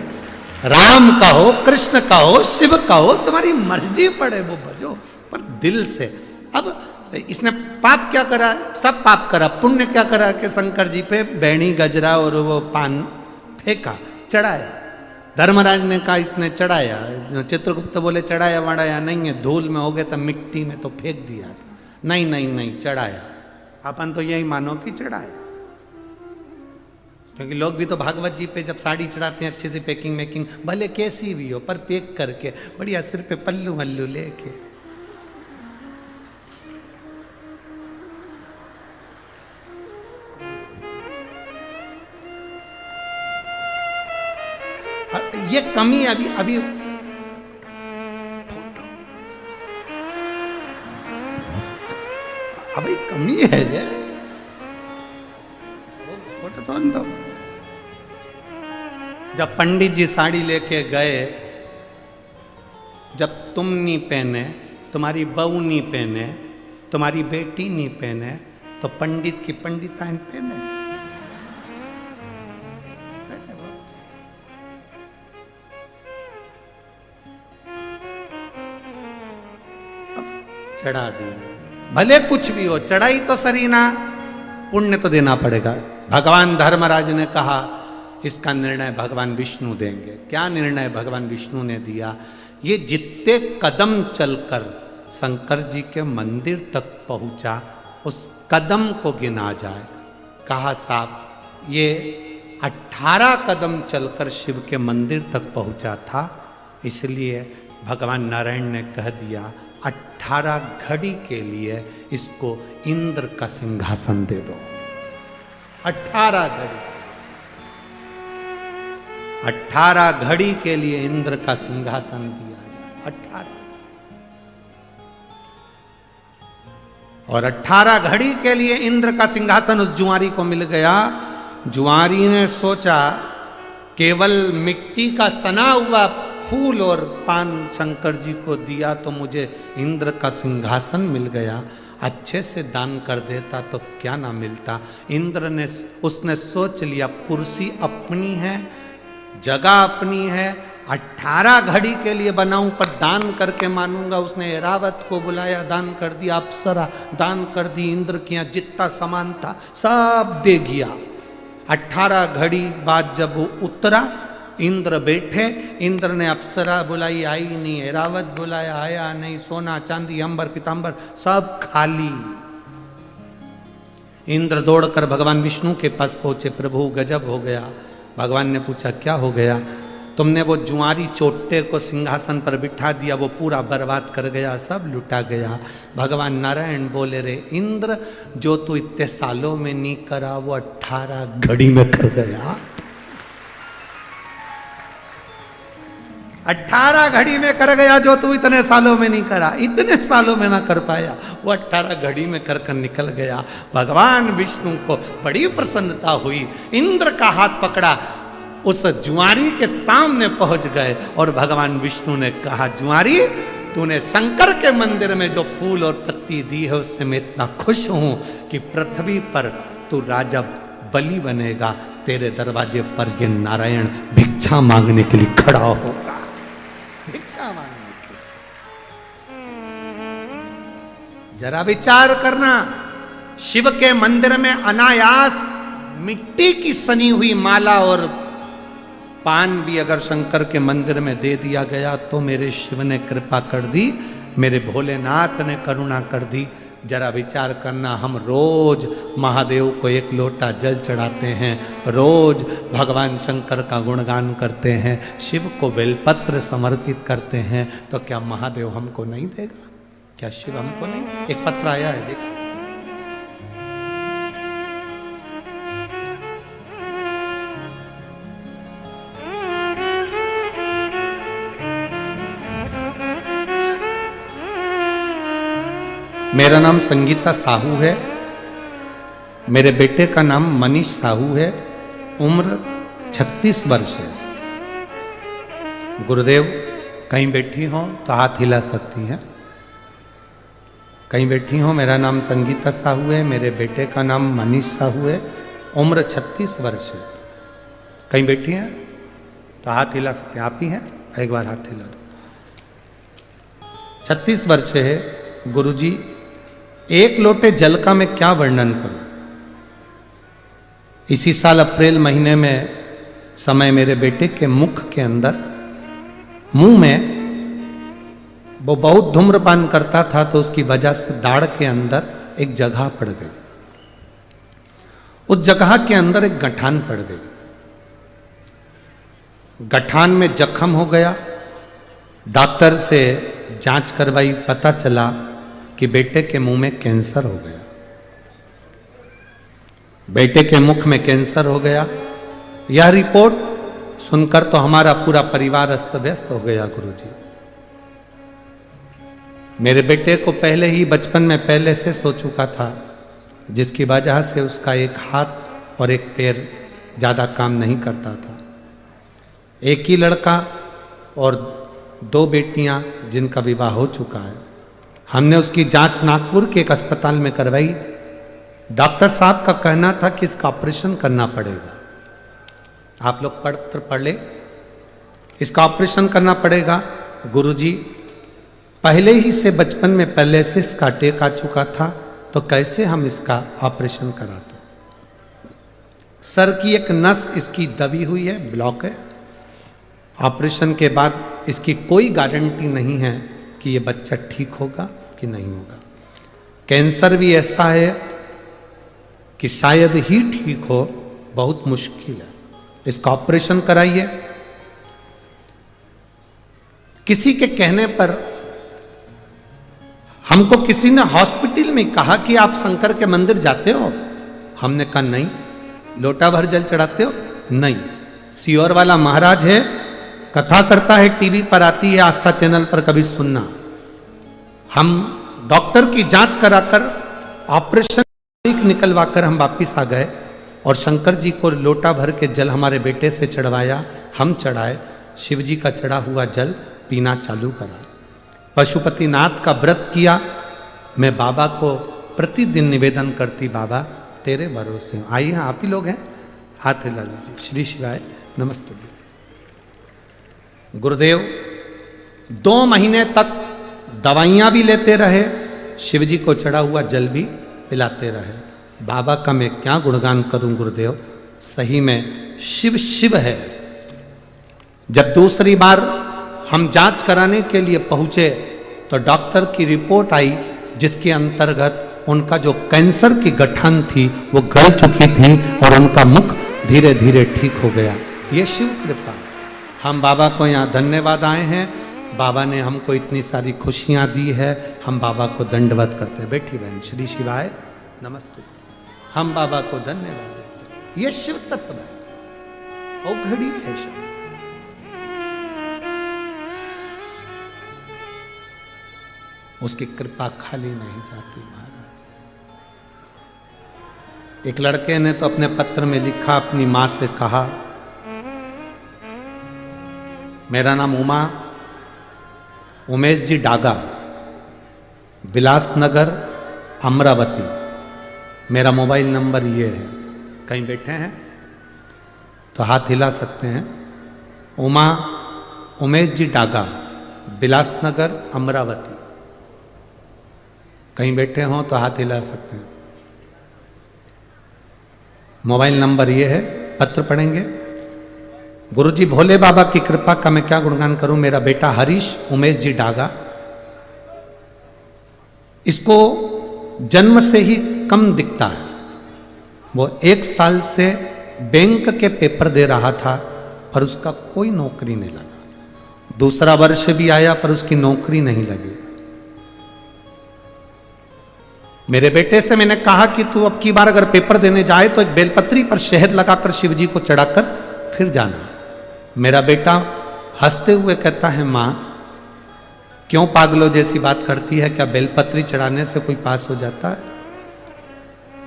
राम कहो, कृष्ण कहो, शिव कहो, तुम्हारी मर्जी पड़े वो भजो, पर दिल से। अब इसने पाप क्या करा, सब पाप करा। पुण्य क्या करा कि शंकर जी पे बैणी गजरा और वो पान फेंका, चढ़ाया। धर्मराज ने कहा इसने चढ़ाया, चित्रगुप्त बोले चढ़ाया वढ़ाया नहीं है, धूल में हो गया तो मिट्टी में तो फेंक दिया। नहीं नहीं नहीं, चढ़ाया। अपन तो यही मानो कि चढ़ाया, क्योंकि लोग भी तो भागवत जी पे जब साड़ी चढ़ाते हैं अच्छे से पैकिंग मेकिंग, भले कैसी भी हो पर पैक करके बढ़िया सिर पे पल्लू वल्लू लेके। ये कमी अभी अभी अभी कमी है ये फोटो तो अंदर। जब पंडित जी साड़ी लेके गए, जब तुम नहीं पहने, तुम्हारी बहू नहीं पहने, तुम्हारी बेटी नहीं पहने, तो पंडित की पंडिताइन पहने। चढ़ा दी, भले कुछ भी हो, चढ़ाई तो सरीना, पुण्य तो देना पड़ेगा। भगवान धर्मराज ने कहा इसका निर्णय भगवान विष्णु देंगे। क्या निर्णय भगवान विष्णु ने दिया, ये जितने कदम चलकर शंकर जी के मंदिर तक पहुंचा उस कदम को गिना जाए। कहा साहब ये 18 कदम चलकर शिव के मंदिर तक पहुंचा था, इसलिए भगवान नारायण ने कह दिया 18 घड़ी के लिए इसको इंद्र का सिंहासन दे दो। 18 घड़ी, 18 घड़ी के लिए इंद्र का सिंहासन दिया जाए। 18 और 18 घड़ी के लिए इंद्र का सिंहासन उस जुआरी को मिल गया। जुआरी ने सोचा केवल मिट्टी का सना हुआ फूल और पान शंकर जी को दिया तो मुझे इंद्र का सिंहासन मिल गया, अच्छे से दान कर देता तो क्या ना मिलता। इंद्र ने उसने सोच लिया कुर्सी अपनी है, जगह अपनी है, 18 घड़ी के लिए बनाऊं पर दान करके मानूंगा। उसने एरावत को बुलाया, दान कर दिया, अप्सरा दान कर दी, इंद्र के यहाँ जितना सामान था सब दे गया। 18 घड़ी बाद जब वो उतरा, इंद्र बैठे, इंद्र ने अप्सरा बुलाई, आई नहीं, एरावत बुलाया, आया नहीं, सोना चांदी अंबर पीतांबर सब खाली। इंद्र दौड़कर भगवान विष्णु के पास पहुंचे, प्रभु गजब हो गया, भगवान ने पूछा क्या हो गया? तुमने वो जुआरी चोटे को सिंहासन पर बिठा दिया, वो पूरा बर्बाद कर गया, सब लुटा गया। भगवान नारायण बोले, रे इंद्र, जो तू इतने सालों में नहीं करा वो 18 घड़ी में कर गया। 18 घड़ी में कर गया जो तू इतने सालों में नहीं करा, इतने सालों में ना कर पाया, वो 18 घड़ी में कर कर निकल गया। भगवान विष्णु को बड़ी प्रसन्नता हुई, इंद्र का हाथ पकड़ा, उस जुआरी के सामने पहुंच गए और भगवान विष्णु ने कहा, जुआरी, तूने शंकर के मंदिर में जो फूल और पत्ती दी है उससे मैं इतना खुश हूं कि पृथ्वी पर तू राजा बलि बनेगा, तेरे दरवाजे पर ये नारायण भिक्षा मांगने के लिए खड़ा होगा, भिक्षा मांगने के लिए। जरा विचार करना, शिव के मंदिर में अनायास मिट्टी की सनी हुई माला और पान भी अगर शंकर के मंदिर में दे दिया गया तो मेरे शिव ने कृपा कर दी, मेरे भोलेनाथ ने करुणा कर दी। जरा विचार करना, हम रोज महादेव को 1 लोटा जल चढ़ाते हैं, रोज भगवान शंकर का गुणगान करते हैं, शिव को बेलपत्र समर्पित करते हैं, तो क्या महादेव हमको नहीं देगा? क्या शिव हमको नहीं? एक पत्र आया है, देखिए। मेरा नाम संगीता साहू है, मेरे बेटे का नाम मनीष साहू है, उम्र 36 वर्ष है। गुरुदेव, कहीं बैठी हो तो हाथ हिला सकती हैं, कहीं बैठी हो। मेरा नाम संगीता साहू है, मेरे बेटे का नाम मनीष साहू है, उम्र 36 वर्ष है। कहीं बैठी हैं तो हाथ हिला सकते हैं, आप ही हैं, एक बार हाथ हिला दो। 36 वर्ष है। गुरुजी, 1 लोटे जल का मैं क्या वर्णन करूं? इसी साल अप्रैल महीने में समय मेरे बेटे के मुख के अंदर, मुंह में, वो बहुत धूम्रपान करता था तो उसकी वजह से दाढ़ के अंदर एक जगह पड़ गई, उस जगह के अंदर एक गठान पड़ गई, गठान में जख्म हो गया। डॉक्टर से जांच करवाई, पता चला कि बेटे के मुंह में कैंसर हो गया, बेटे के मुख में कैंसर हो गया। यह रिपोर्ट सुनकर तो हमारा पूरा परिवार अस्त व्यस्त हो गया। गुरुजी, मेरे बेटे को पहले ही बचपन में पहले से सो चुका था, जिसकी वजह से उसका एक हाथ और एक पैर ज़्यादा काम नहीं करता था। एक ही लड़का और 2 बेटियां जिनका विवाह हो चुका है। हमने उसकी जांच नागपुर के एक अस्पताल में करवाई। डॉक्टर साहब का कहना था कि इसका ऑपरेशन करना पड़ेगा। आप लोग पढ़ ले, इसका ऑपरेशन करना पड़ेगा। गुरुजी, पहले ही से बचपन में पहले से इसका अटैक आ चुका था, तो कैसे हम इसका ऑपरेशन कराते? सर की एक नस इसकी दबी हुई है, ब्लॉक है। ऑपरेशन के बाद इसकी कोई गारंटी नहीं है कि ये बच्चा ठीक होगा कि नहीं होगा। कैंसर भी ऐसा है कि शायद ही ठीक हो, बहुत मुश्किल है। इसका ऑपरेशन कराइए। किसी के कहने पर हमको किसी ने हॉस्पिटल में कहा कि आप शंकर के मंदिर जाते हो? हमने कहा नहीं। लोटा भर जल चढ़ाते हो? नहीं। सियोर वाला महाराज है, कथा करता है, टीवी पर आती है, आस्था चैनल पर, कभी सुनना। हम डॉक्टर की जांच कराकर ऑपरेशन निकलवा कर हम वापिस आ गए और शंकर जी को लोटा भर के जल हमारे बेटे से चढ़वाया, हम चढ़ाए। शिव जी का चढ़ा हुआ जल पीना चालू करा। पशुपतिनाथ का व्रत किया। मैं बाबा को प्रतिदिन निवेदन करती, बाबा तेरे भरोसे। आइए, आप ही लोग हैं, हाथ हिला लीजिए। श्री शिवाय, नमस्ते। गुरुदेव 2 महीने तक दवाइयाँ भी लेते रहे, शिव जी को चढ़ा हुआ जल भी पिलाते रहे। बाबा का मैं क्या गुणगान करूं गुरुदेव, सही में शिव शिव है। जब दूसरी बार हम जांच कराने के लिए पहुंचे तो डॉक्टर की रिपोर्ट आई, जिसके अंतर्गत उनका जो कैंसर की गठन थी वो गल चुकी थी और उनका मुख धीरे धीरे ठीक हो गया। ये शिव कृपा। हम बाबा को यहाँ धन्यवाद आए हैं, बाबा ने हमको इतनी सारी खुशियाँ दी है, हम बाबा को दंडवत करते हैं। बैठी बहन, श्री शिवाय नमस्ते। हम बाबा को धन्यवाद देते हैं। ये शिव तत्व है, और घड़ी है शिव। उसकी कृपा खाली नहीं जाती महाराज। एक लड़के ने तो अपने पत्र में लिखा, अपनी मां से कहा, मेरा नाम उमेश जी डागा, विलासनगर अमरावती, मेरा मोबाइल नंबर ये है। कहीं बैठे हैं तो हाथ हिला सकते हैं। उमेश जी डागा, विलासनगर अमरावती। कहीं बैठे हों तो हाथ हिला सकते हैं। मोबाइल नंबर ये है। पत्र पढ़ेंगे। गुरुजी भोले बाबा की कृपा का मैं क्या गुणगान करूं। मेरा बेटा हरीश उमेश जी डागा, इसको जन्म से ही कम दिखता है। वो 1 साल से बैंक के पेपर दे रहा था, पर उसका कोई नौकरी नहीं लगा। दूसरा वर्ष भी आया, पर उसकी नौकरी नहीं लगी। मेरे बेटे से मैंने कहा कि तू अब की बार अगर पेपर देने जाए तो एक बेलपत्री पर शहद लगाकर शिव जी को चढ़ाकर फिर जाना। मेरा बेटा हंसते हुए कहता है, माँ क्यों पागलों जैसी बात करती है, क्या बेलपत्री चढ़ाने से कोई पास हो जाता है।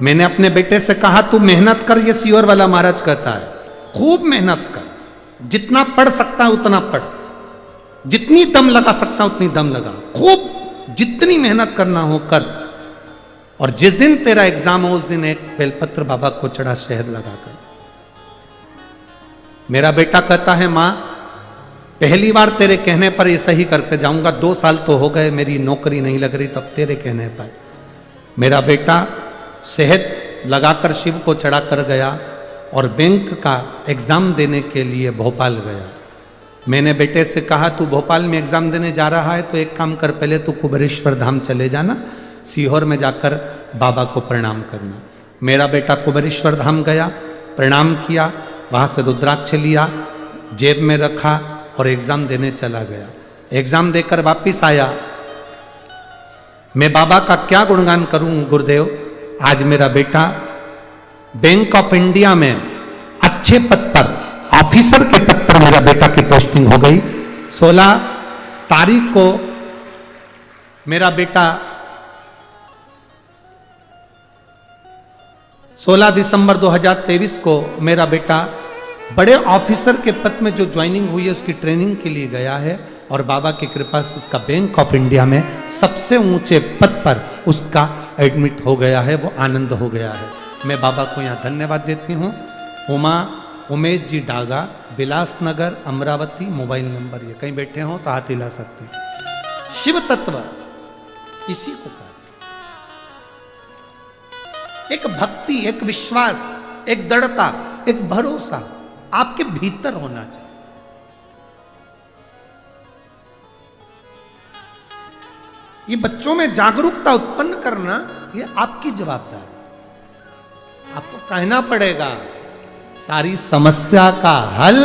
मैंने अपने बेटे से कहा तू मेहनत कर, ये सीओर वाला महाराज कहता है, खूब मेहनत कर, जितना पढ़ सकता है उतना पढ़, जितनी दम लगा सकता उतनी दम लगा, खूब जितनी मेहनत करना हो कर, और जिस दिन तेरा एग्जाम हो उस दिन एक बेलपत्र बाबा को चढ़ा शहद लगाकर। मेरा बेटा कहता है, मां पहली बार तेरे कहने पर ये सही करके जाऊंगा, 2 साल तो हो गए मेरी नौकरी नहीं लग रही, तब तेरे कहने पर मेरा बेटा शहद लगाकर शिव को चढ़ा कर गया और बैंक का एग्जाम देने के लिए भोपाल गया। मैंने बेटे से कहा तू भोपाल में एग्जाम देने जा रहा है तो एक काम कर, पहले तू कुबेरेश्वर धाम चले जाना, सीहोर में जाकर बाबा को प्रणाम करना। मेरा बेटा कुबेरेश्वर धाम गया, प्रणाम किया, वहाँ से रुद्राक्ष लिया, जेब में रखा और एग्जाम देने चला गया। एग्जाम देकर वापिस आया। मैं बाबा का क्या गुणगान करूं गुरुदेव, आज मेरा बेटा बैंक ऑफ इंडिया में अच्छे पद पर, ऑफिसर के पद पर मेरा बेटा की पोस्टिंग हो गई। 16 तारीख को मेरा बेटा 16 दिसंबर 2023 को मेरा बेटा बड़े ऑफिसर के पद में जो ज्वाइनिंग हुई है उसकी ट्रेनिंग के लिए गया है, और बाबा की कृपा से उसका बैंक ऑफ इंडिया में सबसे ऊंचे पद पर उसका एडमिट हो गया है, वो आनंद हो गया है। मैं बाबा को यहाँ धन्यवाद देती हूँ। उमेश जी डागा, विलासनगर अमरावती, मोबाइल नंबर ये। कहीं बैठे हो तो हाथ हिला सकते हैं। शिव तत्व इसी को कहते, एक भक्ति, एक विश्वास, एक दृढ़ता, एक भरोसा आपके भीतर होना चाहिए। ये बच्चों में जागरूकता उत्पन्न करना ये आपकी जवाबदारी। आपको कहना पड़ेगा सारी समस्या का हल